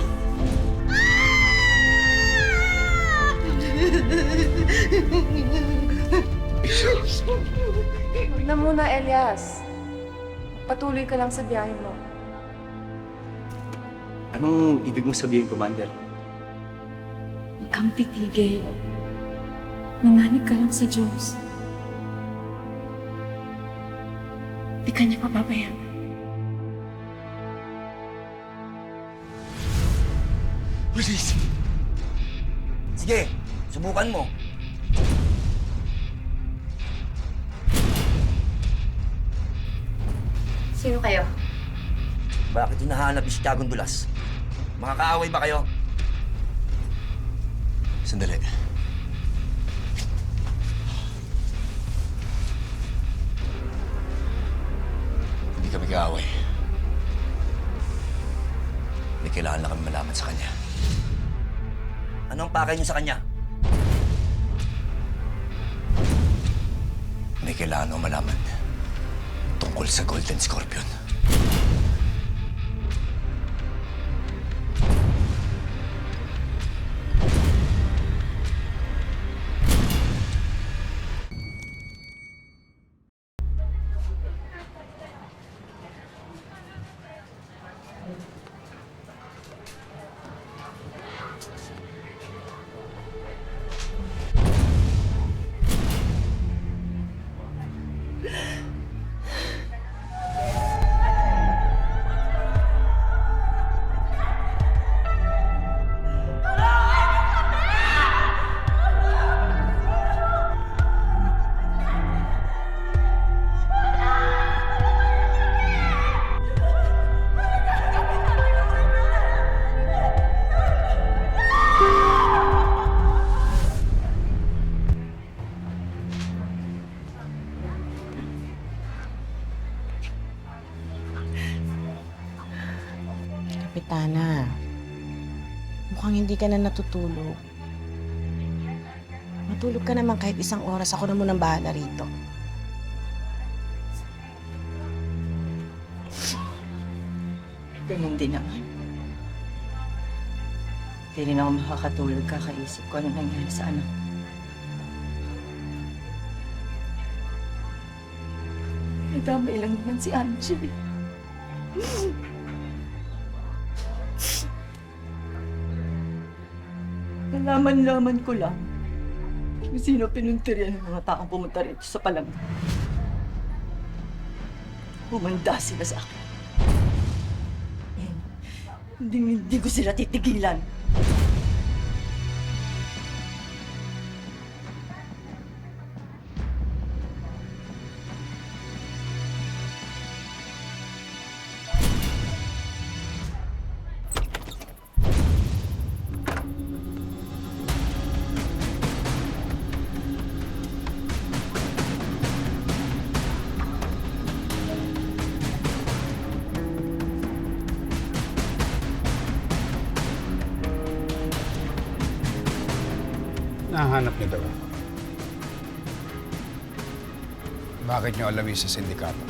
Huwag na muna, Elias. Patuloy ka lang sa biyahe mo. Anong ibig mong sabihin, Commander? Huwag kang titigil. Manalig ka lang sa Diyos. Di ka niya papabayaan. Please! Sige, subukan mo. Sino kayo? Bakit hinahanap si Tiagong Dulas? Makakaaway ba kayo? Sandali. Hindi kami kaaway. May kailangan lang kami malaman sa kanya. Anong pakay niyo sa kanya? May kailangan akong malaman tungkol sa Golden Scorpion. Kapitana, mukhang hindi ka na natutulog. Matulog ka naman kahit isang oras. Ako na munang bahala rito. Ganun din naman. Hindi rin ako makakatulog kakaisip ko anong nangyari sa anak. Nadamay lang naman si Angie. Nalaman-laman ko lang kung sino pinuntiryan ng mga taong pumunta rito sa Palangga. Humanda sila sa akin. Hindi ko sila titigilan. Nahanap niyo daw. Bakit niyo alam yung sa sindikato?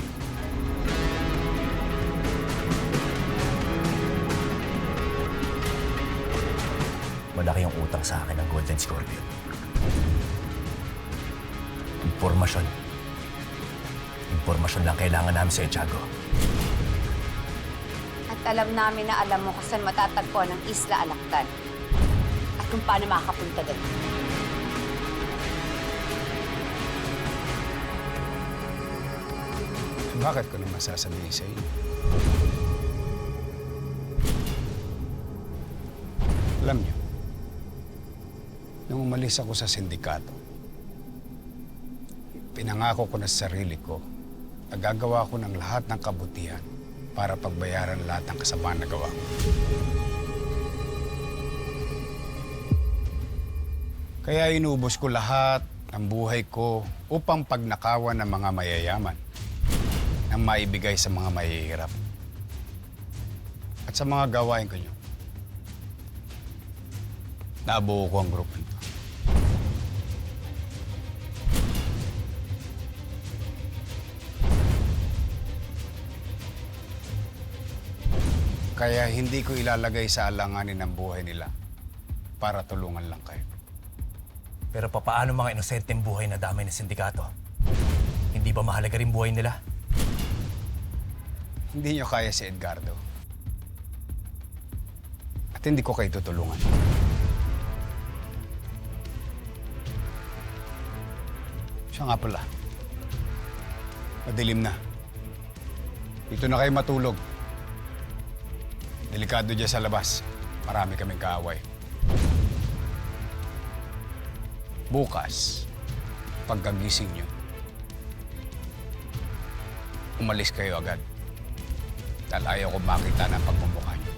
Malaki yung utang sa akin ng Golden Scorpion. Impormasyon. Impormasyon lang kailangan namin sa'yo, Tiago. At alam namin na alam mo kung saan matatagpuan ang Isla Alactan. At kung paano makakapunta doon. Bakit ko naman sasabihin sa inyo? Alam niyo, nung umalis ako sa sindikato, pinangako ko na sa sarili ko na gagawa ko ng lahat ng kabutihan para pagbayaran lahat ng kasamaan na gawa ko. Kaya inubos ko lahat ng buhay ko upang pagnakawan ng mga mayayaman nang maibigay sa mga mahihirap. At sa mga gawain ko nyo, nabuo ko ang grupo nito. Kaya hindi ko ilalagay sa alanganin ang buhay nila para tulungan lang kayo. Pero papaano mga inosenteng buhay na damay ng sindikato? Hindi ba mahalaga rin buhay nila? Hindi nyo kaya si Edgardo. At hindi ko kayo tutulungan. Siya nga pala. Madilim na. Dito na kayo matulog. Delikado dyan sa labas. Marami kaming kaaway. Bukas, pagkagising nyo, umalis kayo agad. Dahil ayaw ko makita ng pagmumukha niyo.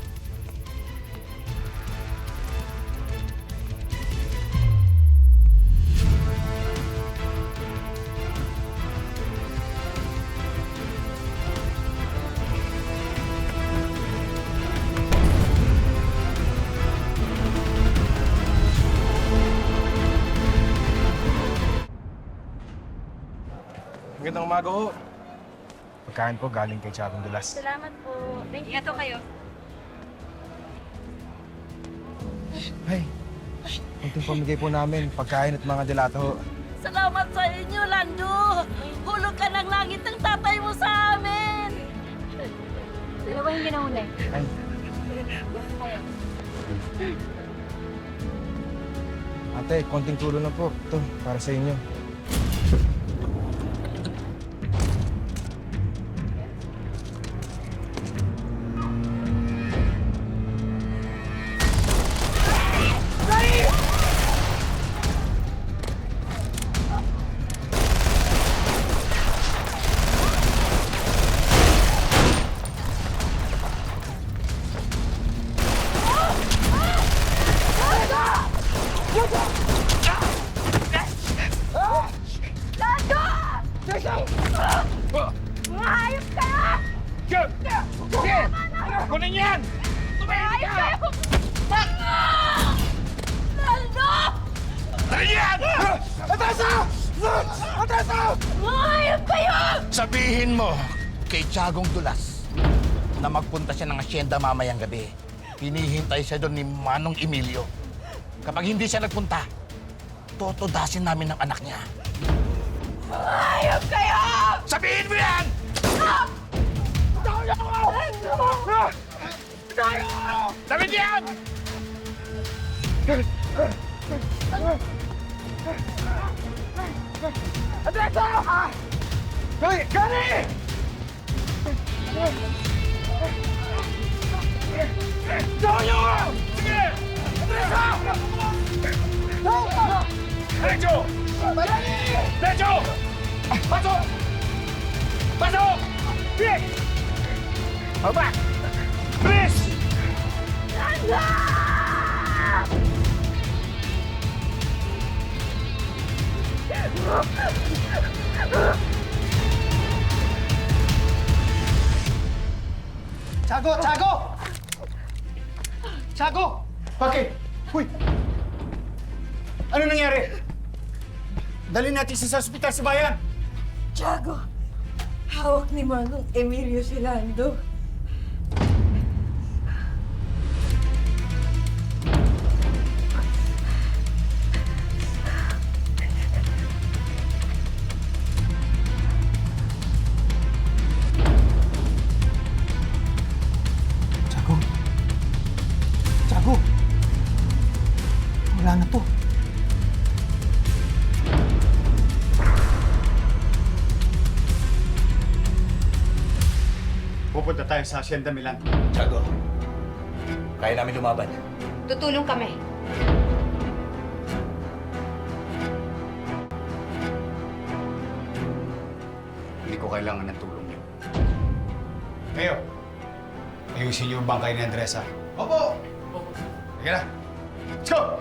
Magandang umaga ho. Pagkain po galing kay Tiagong Dulas. Salamat po. Thank you. Ito kayo. Ay, kunting pamigay po namin. Pagkain at mga delato ho. Salamat sa inyo, Lando! Hulog ka ng langit ng tatay mo sa amin! Ano ba yung ginahulay? Ay. Ate, konting tulong na po. Ito, para sa inyo. Mahayop ka! Kunin yan! Mahayop kayo! Lando! Yan! Atasa! Atasa! Mahayop kayo! Sabihin mo kay Tiagong Dulas na magpunta siya ng asyenda mamayang gabi. Hinihintay siya doon ni Manong Emilio. Kapag hindi siya nagpunta, totodasin namin ang anak niya. Mahayop kayo! Sabihin mo yan! Sabihin yan! Atasa! Gani! Gani! Gawin niyo ako! Sige! Atasa! Derecho! Derecho! Pasok! Pasok! Bilis! Baba! Bilis! Tiago! Tiago! Tiago! Bakit? Uy! Ano nangyari? Dali natin siya sa ospital sa bayan! Tiago, hawak ni Manong Emilio si Lando. pupunta tayo sa Hacienda Milan. Tiago, kaya namin lumaban. Tutulong kami. Hindi ko kailangan ng tulong niyo. Kayo, ayusin niyo yung bangkay ni Andresa. Opo! Sige na. Let's go!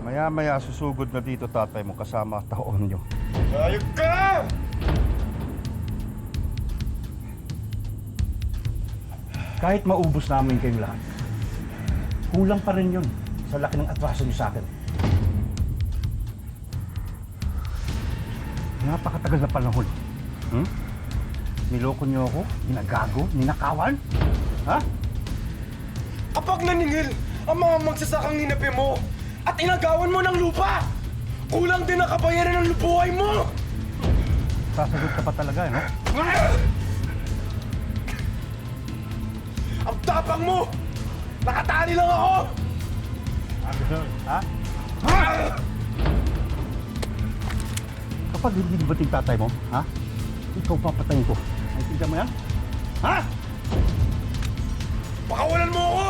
Maya-maya susugod na dito tatay mo kasama taon nyo. Ayog ka! Kahit maubos namin kayong lahat, kulang pa rin yun sa laki ng atraso nyo sa akin. Napakatagal na panahon. Niloko niyo ako, ginagago, ninakawan? Ha? Kapag naningil ang mga magsasakang ninapi mo at inagawan mo ng lupa, kulang din ang kabayaran ng lubuhay mo! Sasagot ka pa talaga, no? Ang tapang mo! Nakatali lang ako! Ha? Kapag hindi dumating tatay mo, ha? Ikaw papatayin ko. Naintindihan mo yan? Ha? Pakawalan mo ako!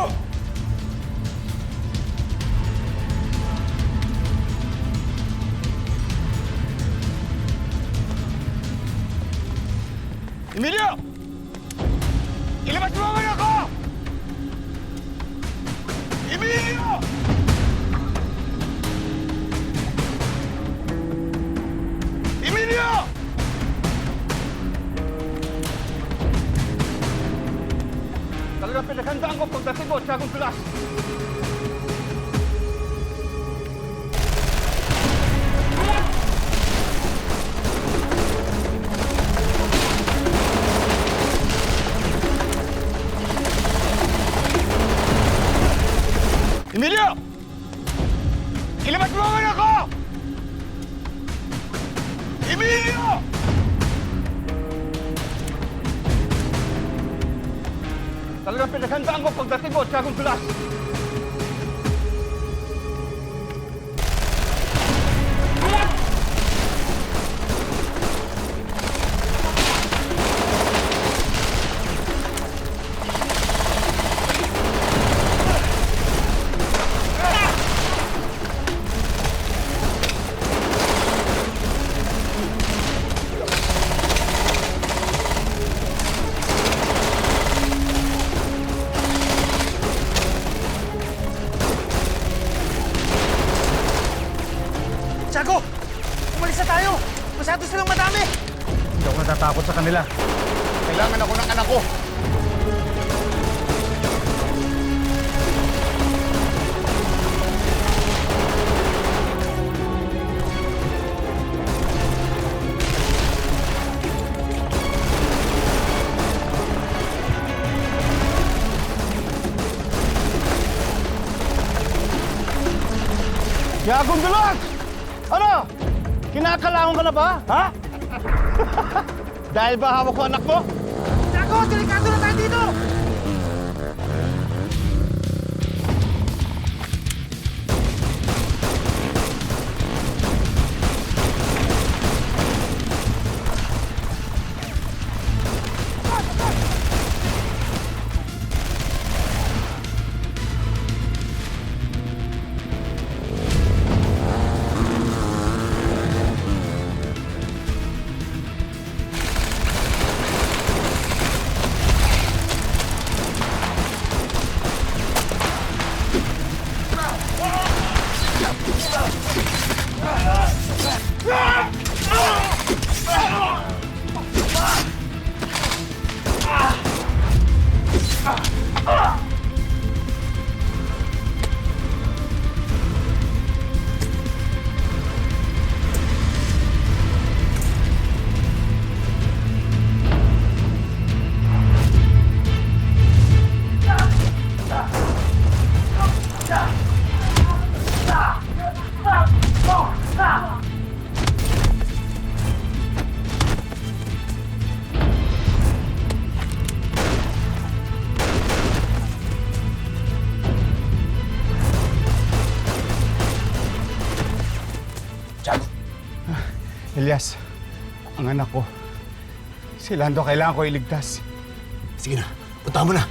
Emilio! Ilabas mo ngayon ako! Emilio! Emilio! Talagang pinaghandaan ko pagdating mo, Tiagong Dulas. Emilio! Ilabas mo ngayon ako! Emilio! Talagang pinaghandaan ko pagdating mo, Tiagong Dulas. Tiago! Umalis na tayo! Masyado silang madami! Hindi ako natatakot sa kanila. Kailangan ako ng anak ko. Tiagong Dulas! Ano? Kinakalaon ka na ba? Ha? Dahil ba hawak ko anak mo? Tiago! Delikado na tayo dito! Elias, ang anak ko. Si Lando, kailangan ko iligtas. Sige na, punta mo na.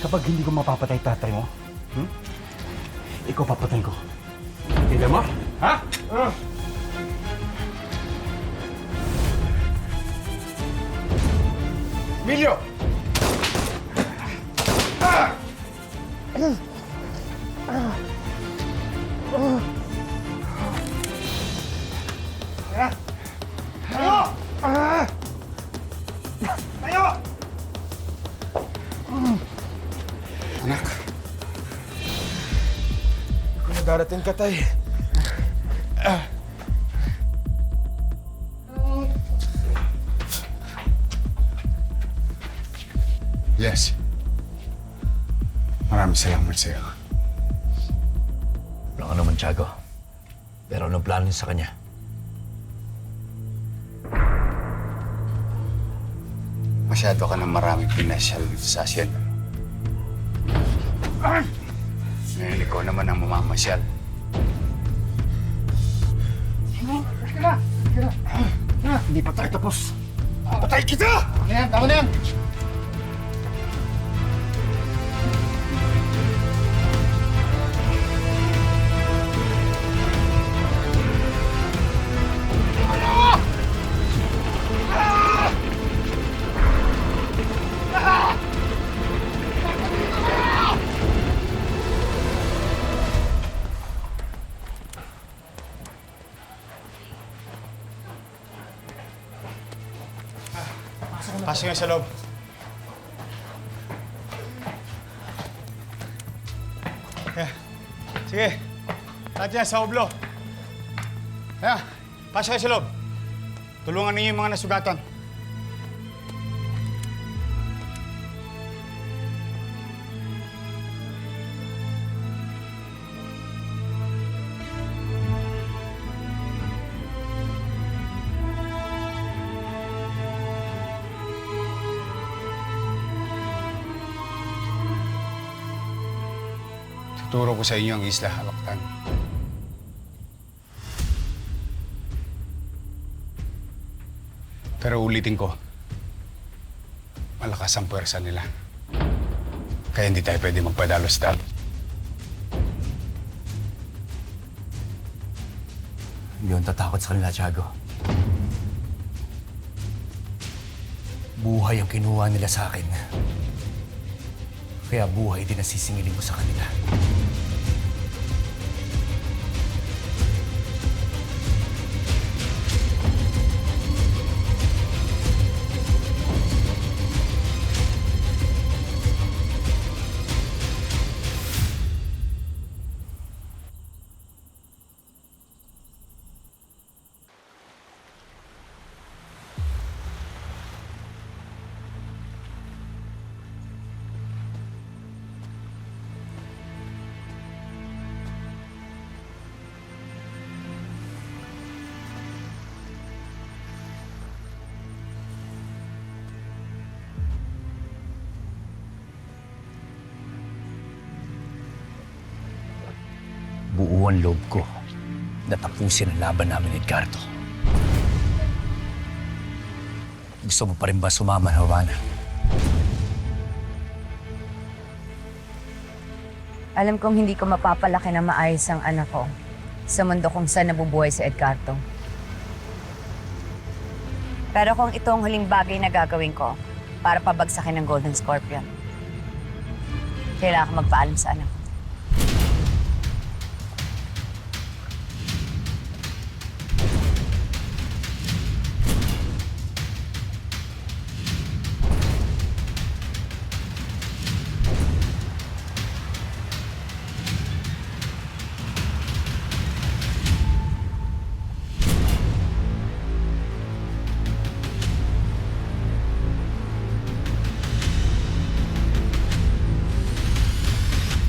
Kapag hindi ko mapapatay tatay mo, ikaw papatay ko. Tignan mo? Ha? Emilio! Tayo! Tayo! Anak. Kung darating ka, tay. Yes. Maraming salamat sa'yo. Wala ka naman, Tiago. Pero anong plano niyo sa kanya? Masyado ka ng maraming pinasyal dito sa Asia. Ngayon ikaw naman ang mamamasyal. Hindi pa tayo tapos. Patay kita! Tama na yan, tama na yan! Pasok nga sa loob. Yeah. Sige. Lahat yan sa oblo. Kaya, pasok kayo sa loob. Tulungan ninyo yung mga nasugatan. Tuturo ko sa inyo ang Isla Halaktan. Pero ulitin ko, malakas ang puwersa nila. Kaya hindi tayo pwede magpadalos-dalo. Hindi akong tatakot sa kanila, Tiago. Buhay ang kinuha nila sa akin. Kaya buhay din ang sisingilin ko sa kanila. Buo ang loob ko na tapusin ang laban namin ni Edgardo. Gusto mo pa rin ba sumama, Havana? Alam kong hindi ko mapapalaki na maayos ang anak ko sa mundo kung saan nabubuhay si Edgardo. Pero kung ito ang huling bagay na gagawin ko para pabagsakin ng Golden Scorpion, kailangan ko magpaalam sa anak ko.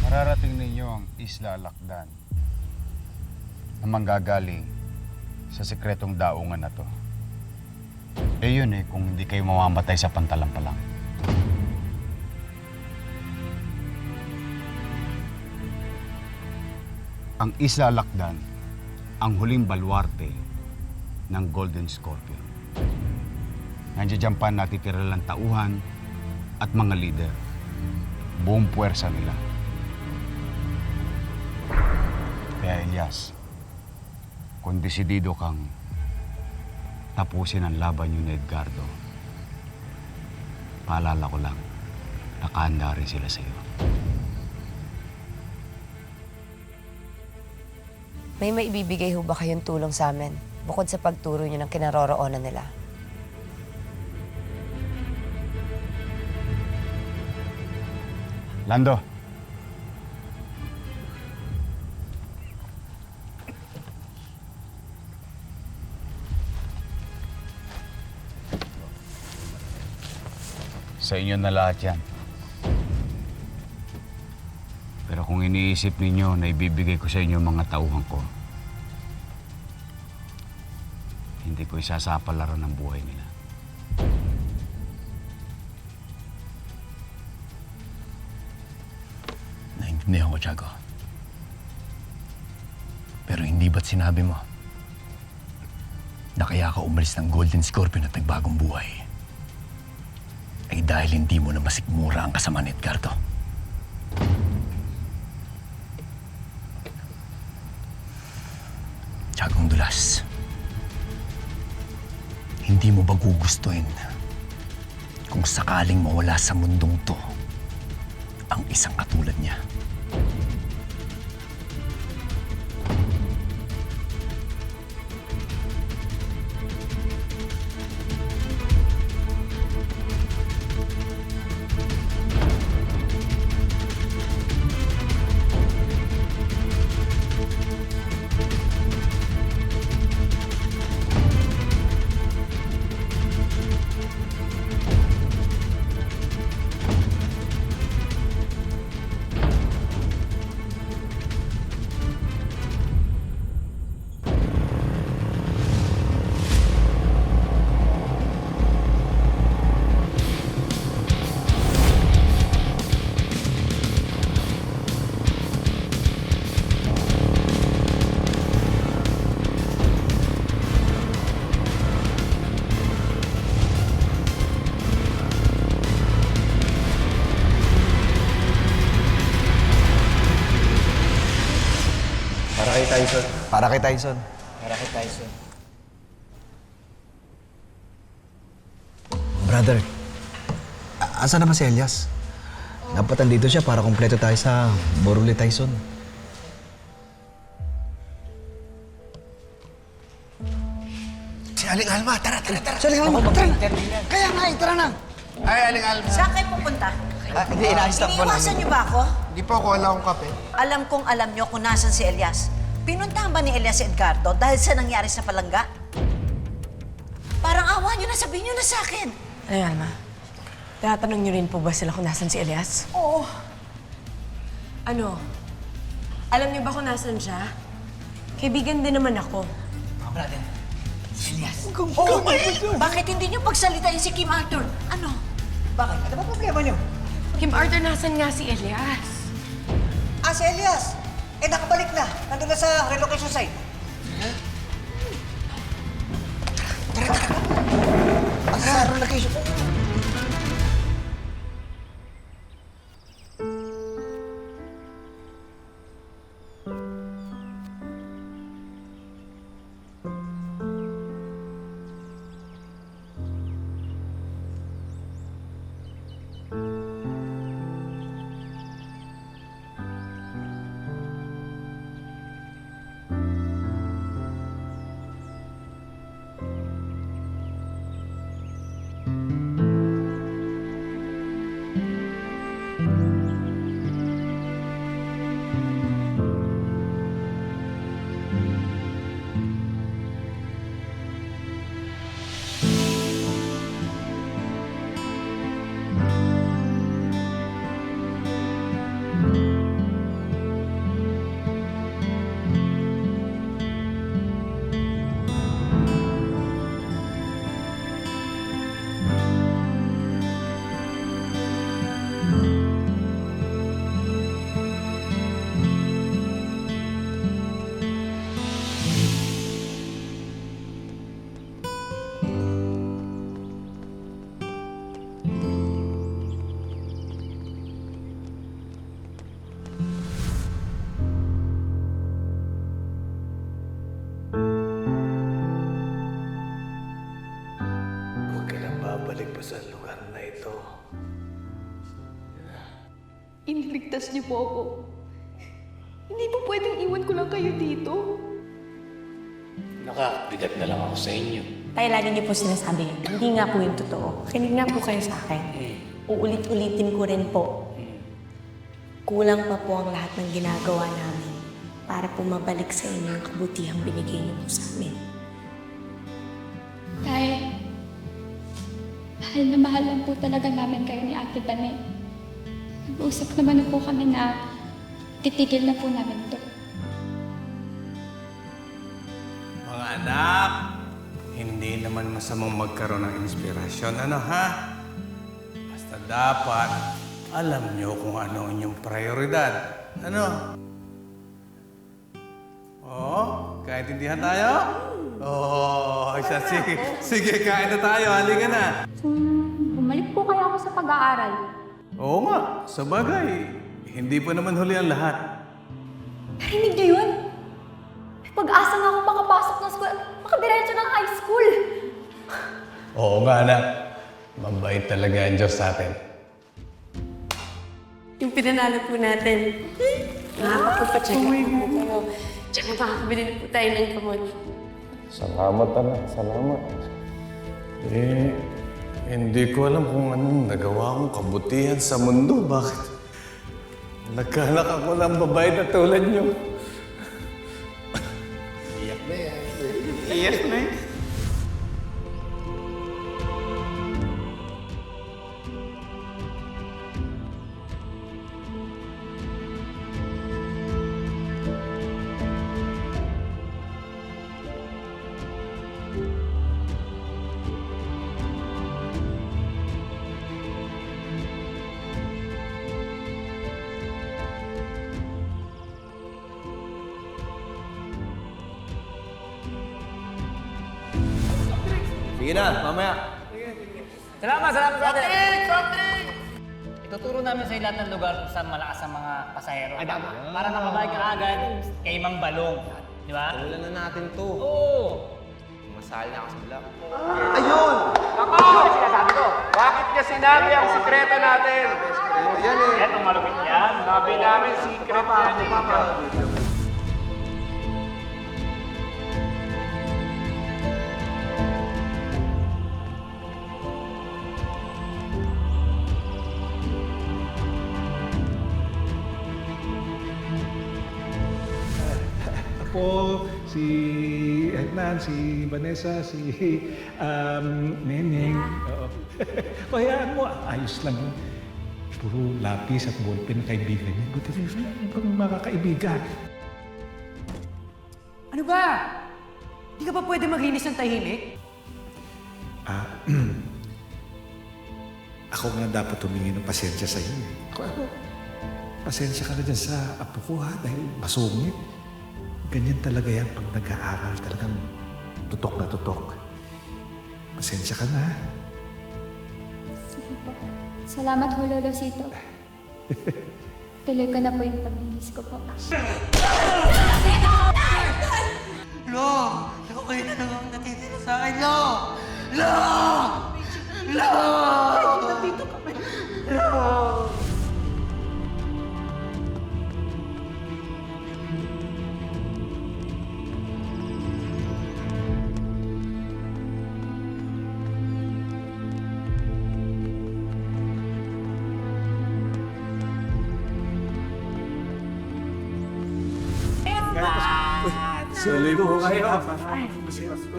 Mararating ninyo ang Isla Halakdan ang manggagaling sa sikretong daungan na to. Eh yun kung hindi kayo mamamatay sa pantalang pa lang. Ang Isla Lakdan, ang huling baluarte ng Golden Scorpion. Nandiyan pa natitira lang tauhan at mga leader. Buong puwersa nila. Kaya Elias, kung desidido kang tapusin ang laban niyo ni Edgardo, paalala ko lang, nakahanda rin sila sa'yo. May maibibigay ho ba kayong tulong sa amin bukod sa pagturo niyo ng kinaroroonan nila? Lando. Sa inyo na lahat yan. Pero kung iniisip ninyo na ibibigay ko sa inyo mga tauhan ko, hindi ko isasapalaran ang buhay nila. Naintindihan ko, Tiago. Pero hindi ba't sinabi mo na kaya ka umalis ng Golden Scorpion at nagbagong buhay ay dahil hindi mo na masikmura ang kasama ni Edgardo? Tiagong Dulas, hindi mo ba gugustuhin kung sakaling mawala sa mundong to ang isang katulad niya? Para kay Tyson. Para kay Tyson. Para kay Tyson. Brother, asa naman si Elias? Dapat andito siya para kumpleto tayo sa Boruli Tyson. Si Aling Alma, tara. Si Aling Alma, tara. Kaya nga tara na. Ay, Aling Alma. Saan kayo pupunta? Hindi, ina-stop po Iniiwasan niyo ba ako? Hindi po ako wala akong kape. Alam kong alam niyo kung nasan si Elias. Pinuntahan ba ni Elias si Edgardo dahil sa nangyari sa palangga? Parang awa niyo na, sabihin niyo na sa akin. Ay, Alma. Tinatanong niyo rin po ba sila kung nasan si Elias? Oo. Ano? Alam niyo ba kung nasan siya? Kaibigan din naman ako. Brother, Elias. Oo, bakit hindi niyo pagsalitain si Kim Arthur? Ano? Bakit? Ano ba problema niyo? Kim Arthur, nasan nga si Elias? Ah, si Elias! Nakabalik na. Nandun na sa relocation site. Tara. Ang sa relocation. dito. Iniligtas niyo po ako. Hindi po pwedeng iwan ko lang kayo dito. Nakakabigat na lang ako sa inyo. Tay, lagi niyo po sinasabi yun. Hindi nga po yung totoo. Kinig nga po kayo sa akin. Uulit-ulitin ko rin po. Kulang pa po ang lahat ng ginagawa namin para po mabalik sa inyo yung kabutihang binigay niyo po sa amin. Tay, mahal lang po talaga namin kayo ni Ate Bane. Nag-uusap naman na po kami na titigil na po namin to. Mga anak, hindi naman masamang magkaroon ng inspirasyon, ano ha? Basta dapat alam nyo kung ano inyong prioridad. Ano? Oo? Kaintindihan tayo? Oo, sige, kain na tayo. Halika na. Bumalik po kaya ako sa pag-aaral. Oo nga, sa bagay. Hindi pa naman huli ang lahat. Narinig niyo yun? May pag-asa nga ako makapasok ng school at makadiretso ng high school. Oo nga, anak. Mabait talaga ang Diyos sa atin. Yung pinanalo po natin. Nakakapagpa-check up po kayo. Tsaka makakabili po tayo ng gamot. Salamat, anak. Salamat. Hindi ko alam kung anong nagawa kong kabutihan sa mundo. Bakit? Nagkanak ako ng babae na tulad niyo. Iyak na yan. Iyak na yan. Sige na, mamaya. Salamat sa atin! Ituturo namin sa lahat ng lugar kung saan malakas ang mga pasahero. Para makabalik ka agad kay Mang Balong. Di ba? Tulan na natin to. Oo! Masali na ako sa block. Ayun! Ako! Ano sinasabi ko? Bakit niya sinabi ang sikreto natin? Yan eh. Yan ang malupit yan. Sabi namin secret yan eh. Ako, si Hernan, si Vanessa, si Neneng. Oo. Kayaan mo, ayos lang yun. Puro lapis at ballpen na kaibigan niya. Buti rin, ibang makakaibigan. Ano ba? Di ka pa pwede maglinis ng tahimik? Ako nga dapat humingi ng pasensya sa iyo. Pasensya ka na dyan sa apo ko ha, dahil masungit. Ganyan talaga yan pag nag-aaral, talagang tutok na tutok. Pasensya ka na. Sige po. Salamat ho, Lolo Sito. Tuloy ko na po yung paglinis ko po. Lo! Lo, kayo na lang ang natitira sa akin, Lo! Lo! Lo! Nandito kami. Lo! Sulit po kayo.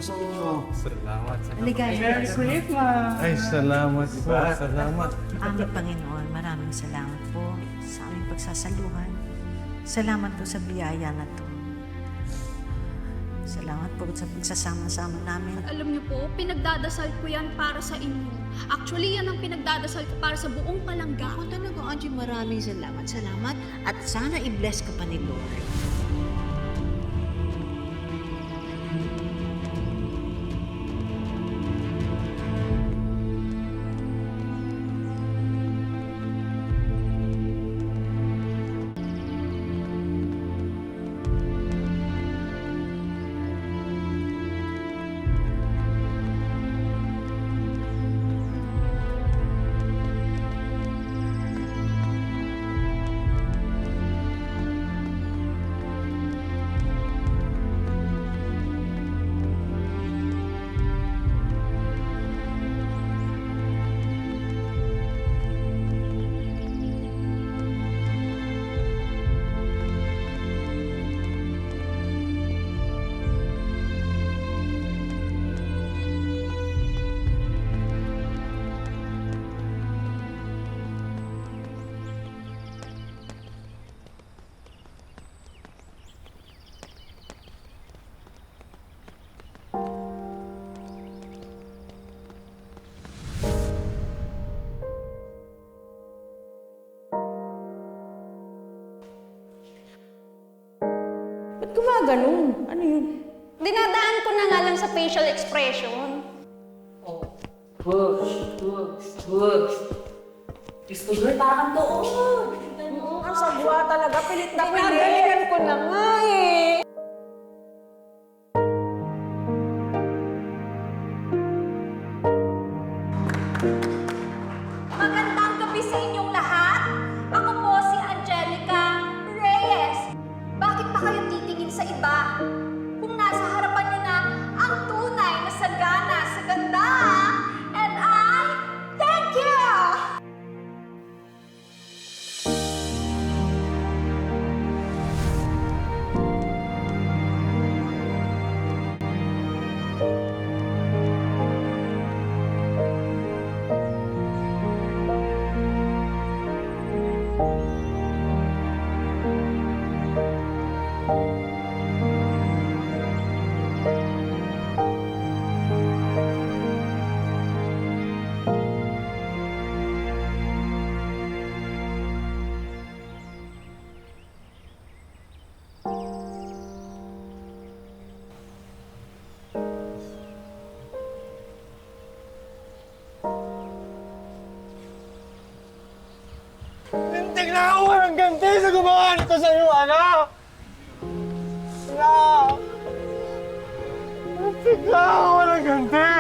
Salamat. Merry Christmas! Ay, salamat po. Salamat. Aming Panginoon, maraming salamat po sa aming pagsasaluhan. Salamat po sa biyaya na to. Salamat po sa pagsasama-sama namin. Alam niyo po, pinagdadasal ko yan para sa inyo. Actually, yan ang pinagdadasal ko para sa buong Palangga. Ako talaga, Angie, maraming salamat. Salamat at sana i-bless ka pa ni Lord. ganun? Ano yun? Dinadaan ko na nga lang sa facial expression. Diyos ko, Lord, parang doon. Ang sagwa talaga, pilit na pilit. Pinagalingan ko na nga eh. Magandang gabi sa inyong lahat. Ako po si Angelica Reyes. Bakit pa kayo titingin sa iba? Kung nasa harapan niyo na ang tunay na sagana sa ganda. And I thank you! Lintik na ako walang ganti sa gumawa nito sa'yo, anak! Anak! Lintik na ako walang ganti!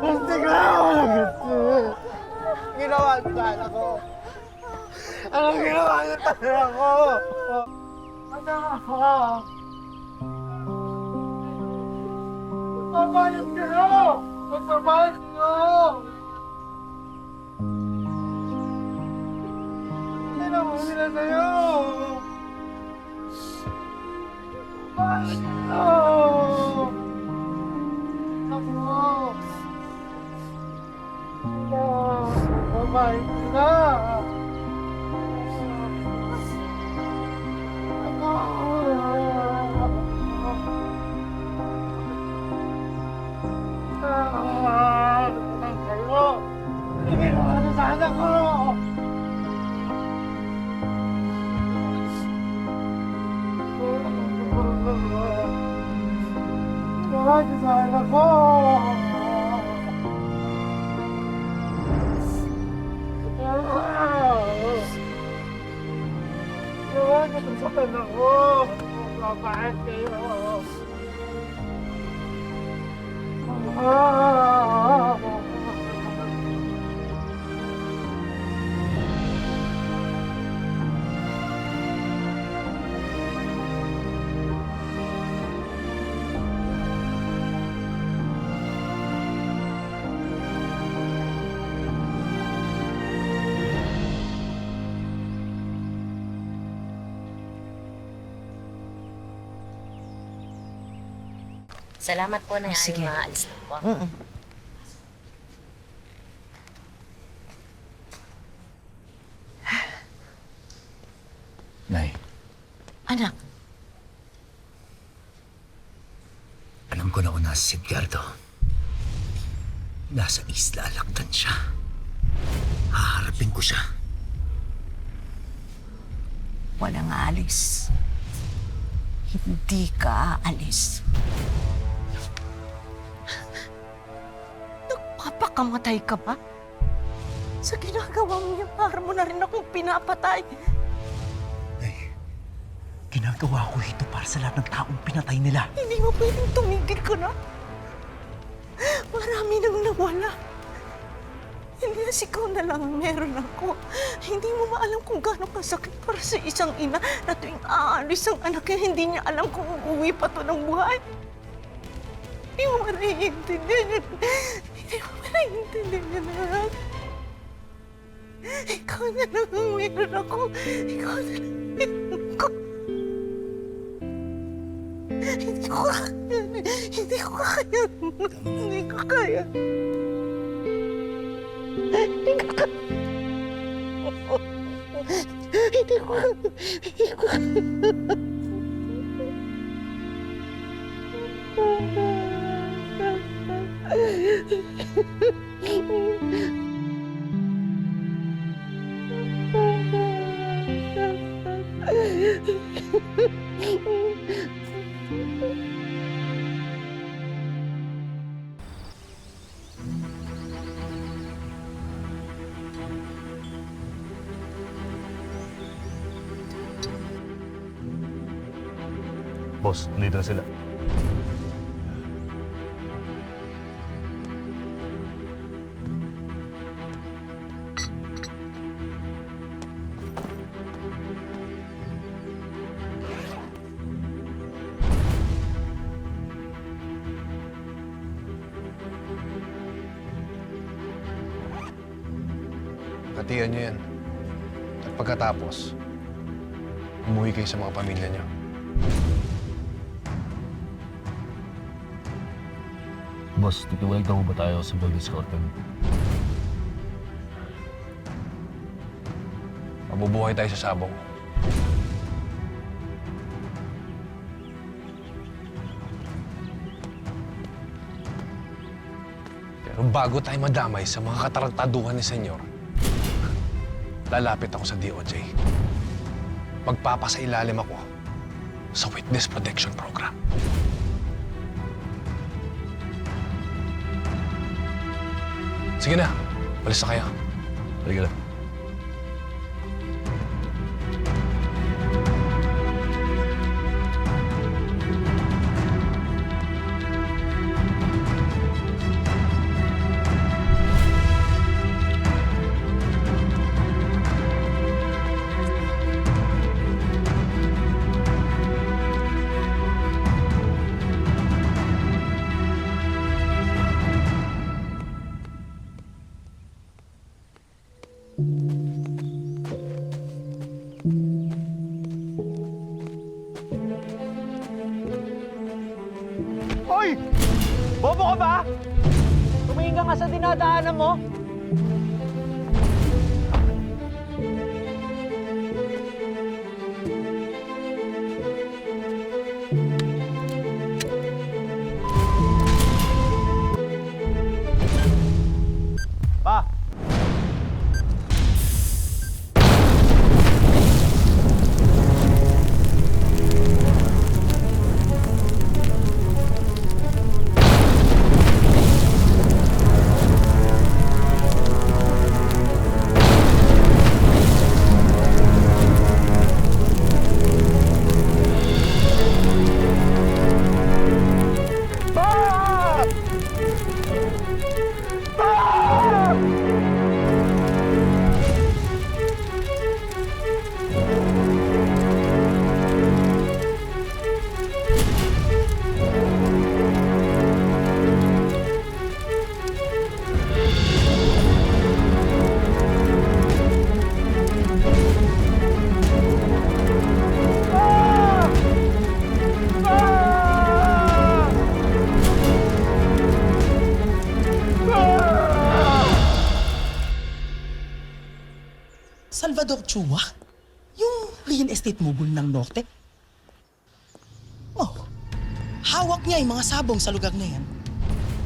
Lintik na ako walang ganti! Ginawa niyo sa anak ko! Anong ginawa niyo sa anak ko? Anak! Magpapalit kayo! Magpapalit kayo! Sino mo sila sa'yo? Magpapalit kayo! Ako! Magpapalit ka! Salamat po na Sige. maalis na po. Nay, Anak, alam ko na kung nasa si Edgardo. Nasa Isla Alactan siya. Haharapin ko siya. walang aalis. Hindi ka aalis. Nagpapakamatay ka ba? Sa ginagawa mo yan, para mo na rin akong pinapatay. Ginagawa ko ito para sa lahat ng taong pinatay nila. Hindi mo pwedeng tumigil ka na. Marami nang nawala. Elias, ikaw na lang ang meron ako. Hindi mo maalam kung gaano kasakit para sa isang ina na tuwing aalis ang anak niya, hindi niya alam kung uuwi pa to ng buhay. Hindi mo maiintindihan yun. Hindi mo maiintindihan yun. Ikaw na lang ang meron ako. Ikaw na lang ang meron ako. Hindi ko kaya. Hindi ko kaya. Hindi ko kaya. Hindi ko kaya. Hindi ko kaya. Hindi ko Boss, nandito na sila. Hatian niyo yan. At pagkatapos, umuwi kayo sa mga pamilya niyo. Boss, titiwag na ba tayo sa Golden Scorpion? Mabubuhay tayo sa sabong. Pero bago tayo madamay sa mga katarantaduhan ni Senyor, lalapit ako sa DOJ. Magpapasailalim ako sa Witness Protection Program. Sige na, walis na kayo. Halika na. Hoy! Bobo ka ba? Tumingin ka nga sa dinadaanan mo. Pa! Salvador Chua? Yung real estate mogul ng Norte? Oh, hawak niya yung mga sabong sa lugar na yan.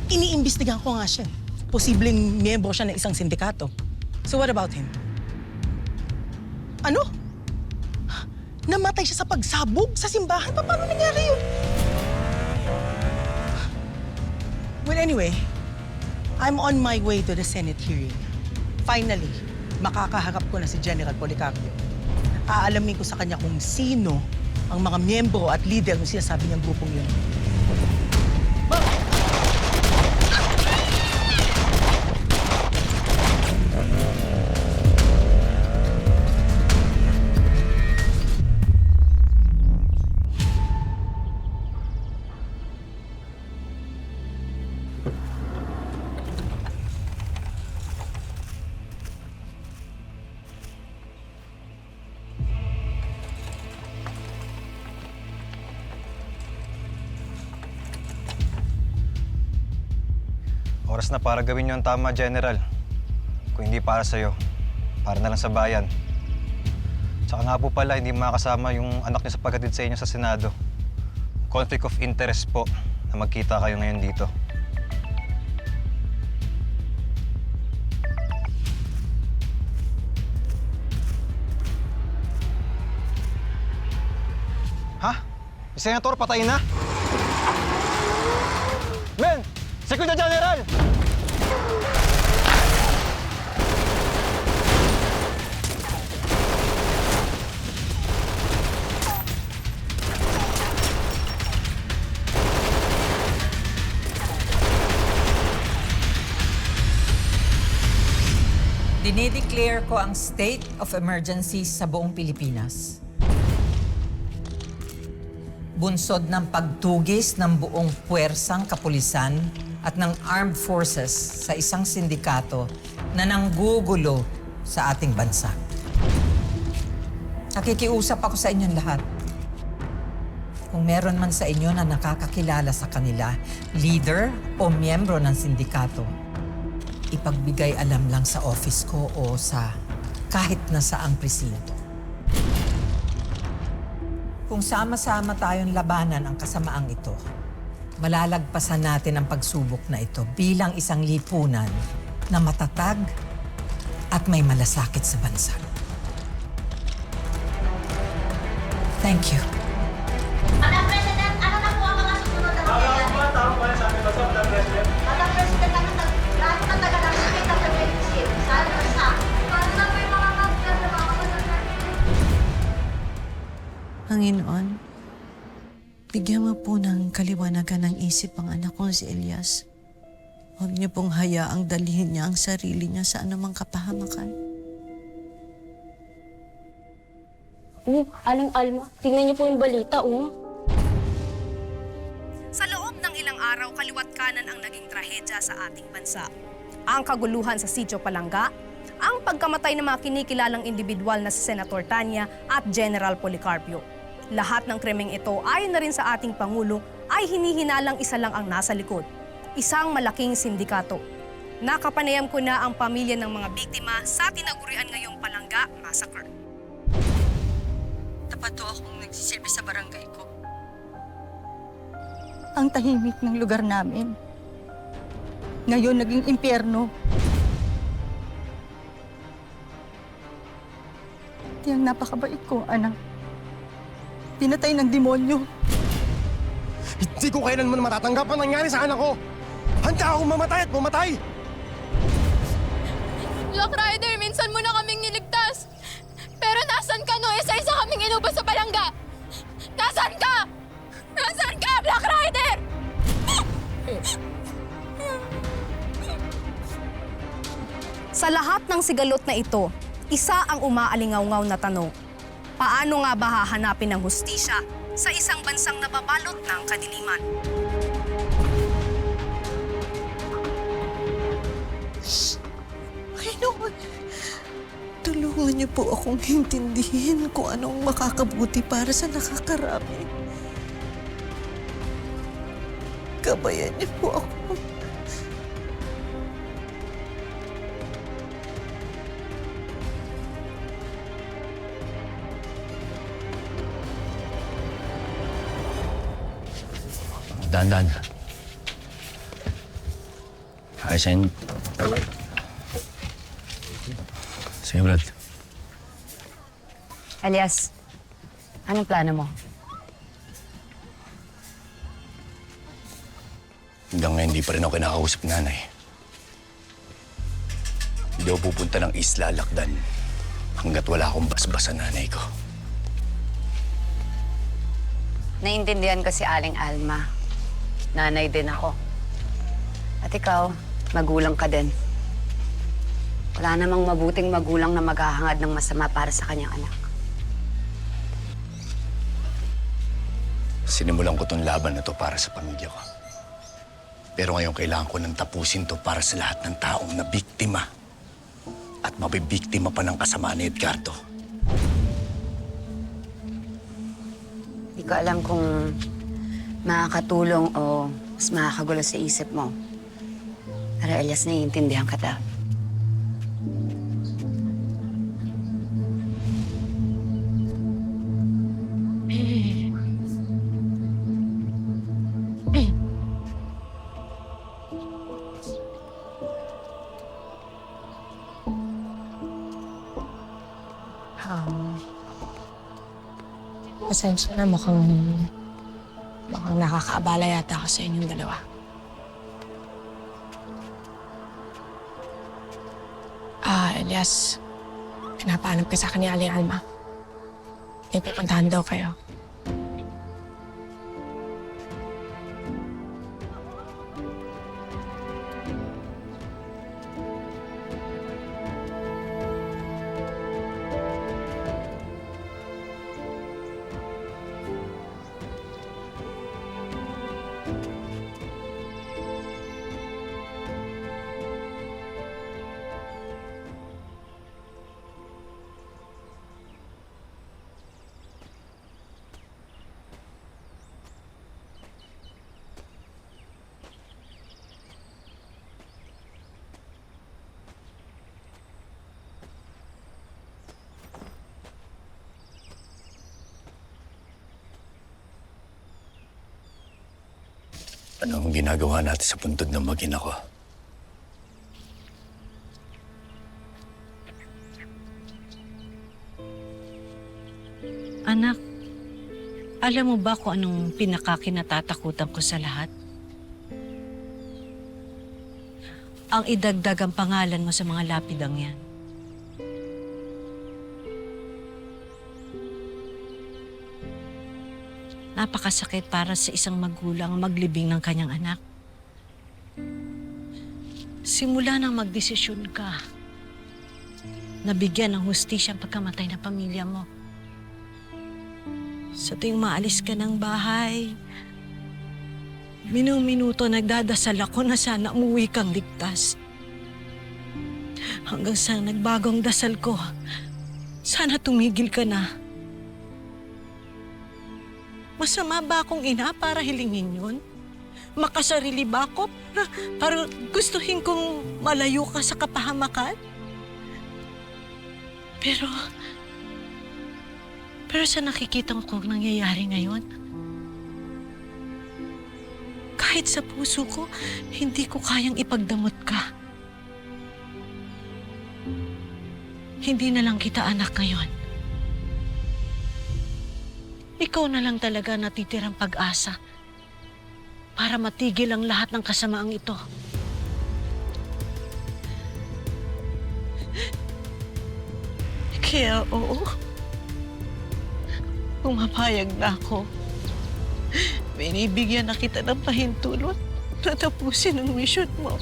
Iniimbestigahan ko nga siya. Posibleng miyembro siya ng isang sindikato. So what about him? Ano? Namatay siya sa pagsabog sa simbahan. Paano nangyari yun? Well, anyway, I'm on my way to the Senate hearing. Finally, makakaharap ko na si General Policarpio. Aalamin ko sa kanya kung sino ang mga miyembro at leader ng sinasabi niyang grupong yun. Oras na para gawin niyo ang tama, General. Kung hindi para sa'yo, para na lang sa bayan. Tsaka nga po pala, hindi makakasama yung anak niyo sa paghatid sa inyo sa Senado. Conflict of interest po na magkita kayo ngayon dito. Ha? Si Senator, patay na? Men! Second na, General! Dinideclare ko ang state of emergency sa buong Pilipinas. Bunsod ng pagtugis ng buong puwersang kapulisan at ng armed forces sa isang sindikato na nanggugulo sa ating bansa. Nakikiusap ako sa inyong lahat. Kung meron man sa inyo na nakakakilala sa kanila, leader o miyembro ng sindikato, ipagbigay alam lang sa office ko o sa kahit na saang presinto. Kung sama-sama tayong labanan ang kasamaang ito, malalagpasan natin ang pagsubok na ito bilang isang lipunan na matatag at may malasakit sa bansa. Thank you. Madam President, ano na po ang mga susunod na mangyayari? Tama ba sa amin ba, Madam President? Madam President, ano gaano katagal ang state of emergency? Saan na sa? Paano na po yung mga mag-plan na mga Madam Panginoon, bigyan mo po ng kaliwanagan ng isip ang anak ko si Elias. Huwag niyo pong hayaang dalhin niya ang sarili niya sa anumang kapahamakan. Aling Alma, tingnan niyo po yung balita, Sa loob ng ilang araw, kaliwat kanan ang naging trahedya sa ating bansa. Ang kaguluhan sa Sitio Palangga, ang pagkamatay ng mga kinikilalang individual na si Senator Tanya at General Policarpio. Lahat ng krimeng ito, ayon na rin sa ating Pangulo, ay hinihinalang isa lang ang nasa likod. Isang malaking sindikato. Nakapanayam ko na ang pamilya ng mga biktima sa tinagurian ngayong Palangga Massacre. Tapat to akong nagsisilbi sa barangay ko. Ang tahimik ng lugar namin. Ngayon naging impyerno. Tiyang napakabait ko, anak. Pinatay ng demonyo. Hindi ko kailanman matatanggap ang nangyari sa anak ko. Handa akong mamatay at pumatay. Black Rider, minsan mo na kaming niligtas. Pero nasan ka no? Isa-isa kaming inubos sa palangga. Nasaan ka? Nasaan ka, Black Rider? Sa lahat ng sigalot na ito, isa ang umaalingaw-ngaw na tanong. Paano nga ba hahanapin ang hustisya sa isang bansang nababalot ng kadiliman? Panginoon, tulungan niyo po akong intindihin kung anong makakabuti para sa nakakarami. Gabayan niyo po ako. Dahan-dahan. Ayusin. Sige, Brad. Elias, Anong plano mo? Hanggang ngayon, hindi pa rin ako kinakausap nanay. Hindi ako pupunta ng Isla Lakdan hanggat wala akong basbas sa nanay ko. Naiintindihan ko si Aling Alma. Nanay din ako. At ikaw, magulang ka din. Wala namang mabuting magulang na maghahangad ng masama para sa kanyang anak. Sinimulan ko tong laban na to para sa pamilya ko. Pero ngayon kailangan ko nang tapusin to para sa lahat ng taong na biktima. At mabibiktima pa ng kasamaan ni Edgardo. Hindi ko alam kung makakatulong o mas makakagulo sa isip mo. Pero Elias, naiintindihan kita. Pasensya na, mukhang nakakaabala yata ako sa inyong dalawa. Elias, pinapaalam ka sa akin ni Aling Alma. May pupuntahan daw kayo. Ano ang ginagawa natin sa puntod ng mag-ina ko? Anak, alam mo ba kung anong pinakakinatatakutan ko sa lahat? Ang idagdag ang pangalan mo sa mga lapidang yan. Napakasakit para sa isang magulang maglibing ng kanyang anak. Simula nang magdesisyon ka, nabigyan ng hustisya ang pagkamatay ng pamilya mo. Sa tuwing maalis ka ng bahay, minuto nagdadasal ako na sana umuwi kang ligtas. Hanggang sa nagbagong dasal ko, sana tumigil ka na. Masama ba akong ina para hilingin yun? Makasarili ba ako para gustuhin kong malayo ka sa kapahamakan? Pero sa nakikita ko nangyayari ngayon, kahit sa puso ko, hindi ko kayang ipagdamot ka. Hindi na lang kita anak ngayon. Ikaw na lang talaga natitirang pag-asa para matigil ang lahat ng kasamaang ito. Kaya oo, pumapayag na ako. Binibigyan na kita ng pahintulot na tapusin ang mission mo.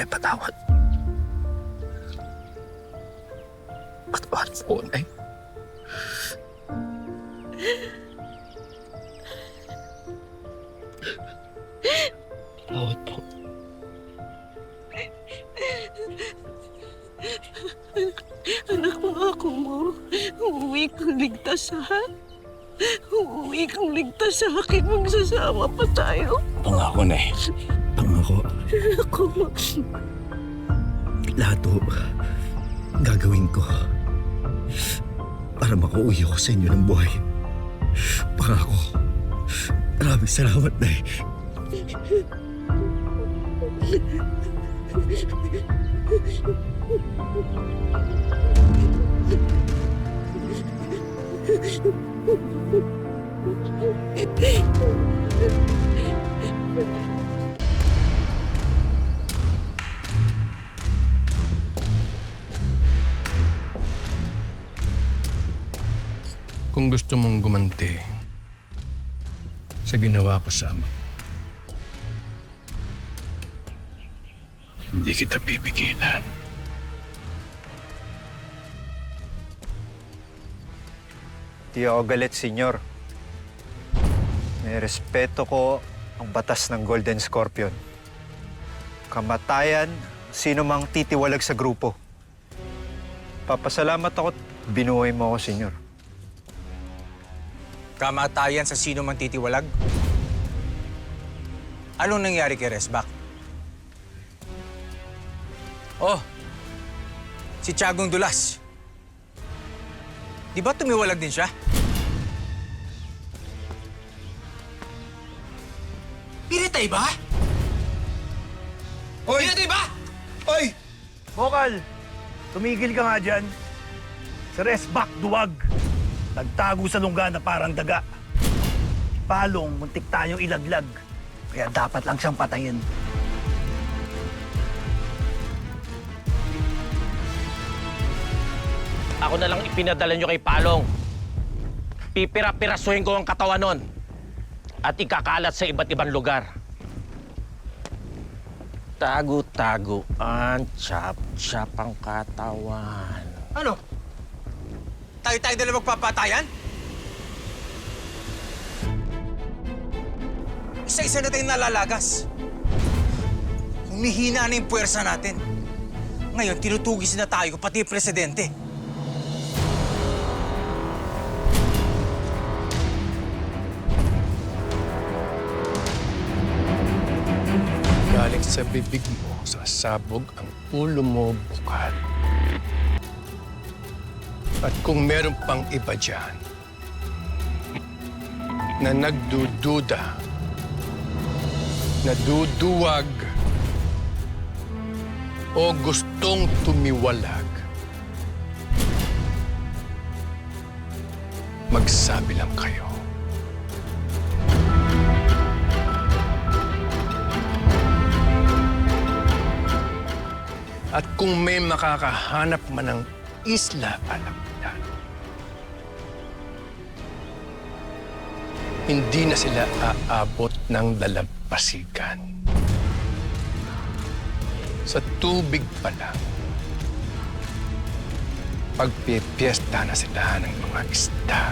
Patawad. Patawad po, Nay. Patawad po. Anak, pangako mo, uuwi kang ligtas, ha? Uuwi kang ligtas sa akin, magsasama pa tayo. Pangako, Nay. Pangako. Ako, Lahat po, gagawin ko para makauwi ako sa inyo ng buhay. Pangako. Maraming salamat, Nay. Kung gusto mong gumanti sa ginawa ko sa ama, hindi kita pipigilan. Di ako galit, senyor. May respeto ko ang batas ng Golden Scorpion. Kamatayan, sino mang titiwalag sa grupo. Papasalamat ako at binuhay mo ako, senyor. Kamatayan sa sino mang titiwalag? Anong nangyari kay Resbak? Oh, si Tiagong Dulas. Di ba tumiwalag din siya? Pinatay ba? Oy! Pinatay ba? Oy! Bokal! Tumigil ka nga dyan. Si Resbak duwag. Nagtago sa lungga na parang daga. Palong, muntik tayong ilaglag. Kaya dapat lang siyang patayin. Ako na lang ipinadala nyo kay Palong. Pipira-pirasuhin ko ang katawan nun at ikakalat sa iba't ibang lugar. Tago-taguan, chap-chap ang katawan. Ano? Tayo-tayo na lang magpapatayan? Isa-isa na tayong nalalagas. Humihina na yung puwersa natin. Ngayon, tinutugis na tayo, pati yung presidente. Galing sa bibig mo, sasabog ang ulo mo, Bukal. At kung meron pang iba dyan na nagdududa, naduduwag, o gustong tumiwalag, magsabi lang kayo. At kung may makakahanap man ng isla Alapitan, hindi na sila aabot ng dalampasigan. Sa tubig pa lang, pagpipiesta na sila ng mga isda.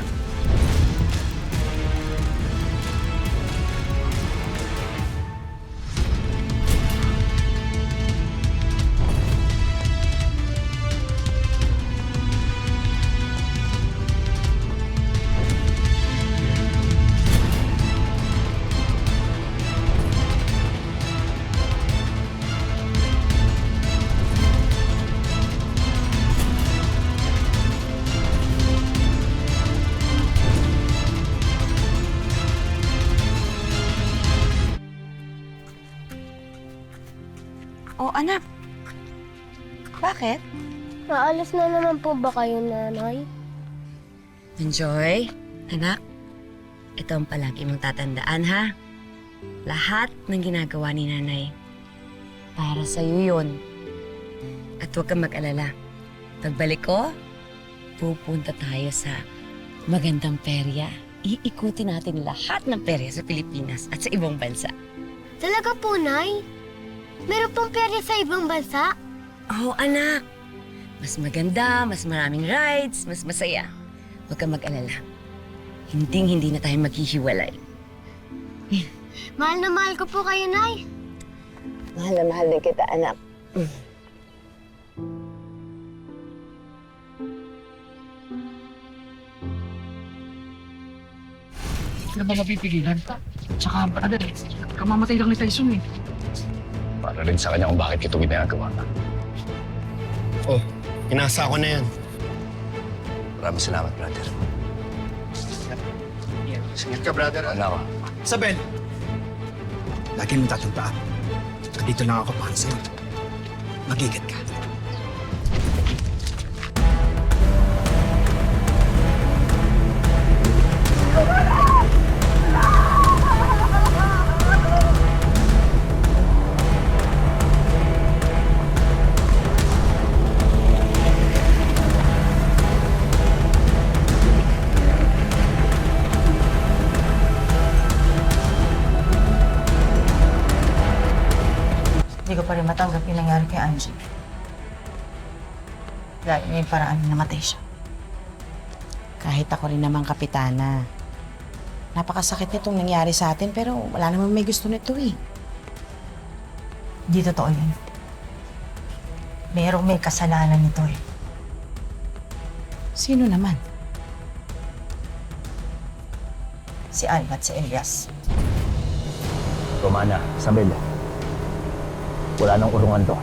Oh, anak. Bakit? Naalis na naman po ba kayo, nanay? Enjoy, anak. Ito ang palagi mong tatandaan, ha? Lahat ng ginagawa ni nanay, para sa'yo yun. At huwag kang mag-alala. Pagbalik ko, pupunta tayo sa magandang perya. Iikutin natin lahat ng perya sa Pilipinas at sa ibang bansa. Talaga po, nay? Meron pong perya sa ibang bansa? Oo, anak. Mas maganda, mas maraming rides, mas masaya. Huwag kang mag-alala. Hinding-hindi na tayo maghihiwalay. Mahal na mahal ko po kayo, nay. Mahal na mahal din kita, anak. Hindi na ba mapipigilan? Tsaka, brother, kamamatay lang ni Tyson eh. Para rin sa kanya kung bakit ito ginagawa. Oh, inasa ko na yan. Maraming salamat, brother. Singit ka, brother. Wala ako. Isabel! Lagi mong tatandaan. Dito lang ako para sa'yo. Mag-ingat ka. Hindi ko pa rin matanggap yung nangyari kay Angie. Dahil may paraan na namatay siya. Kahit ako rin naman, Kapitana. Napakasakit nitong nangyari sa atin, pero wala namang may gusto nito eh. Hindi totoo yun. Merong may kasalanan nito eh. Sino naman? Si Alma at si Elias. Romana, Isabel. Wala nang urungan to.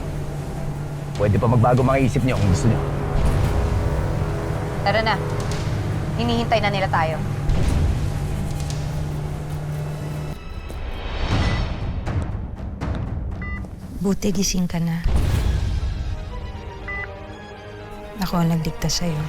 Pwede pa magbago mga isip niyo kung gusto niyo. Tara na. Hinihintay na nila tayo. Buti gising ka na. Ako ang nagdikta sa'yo.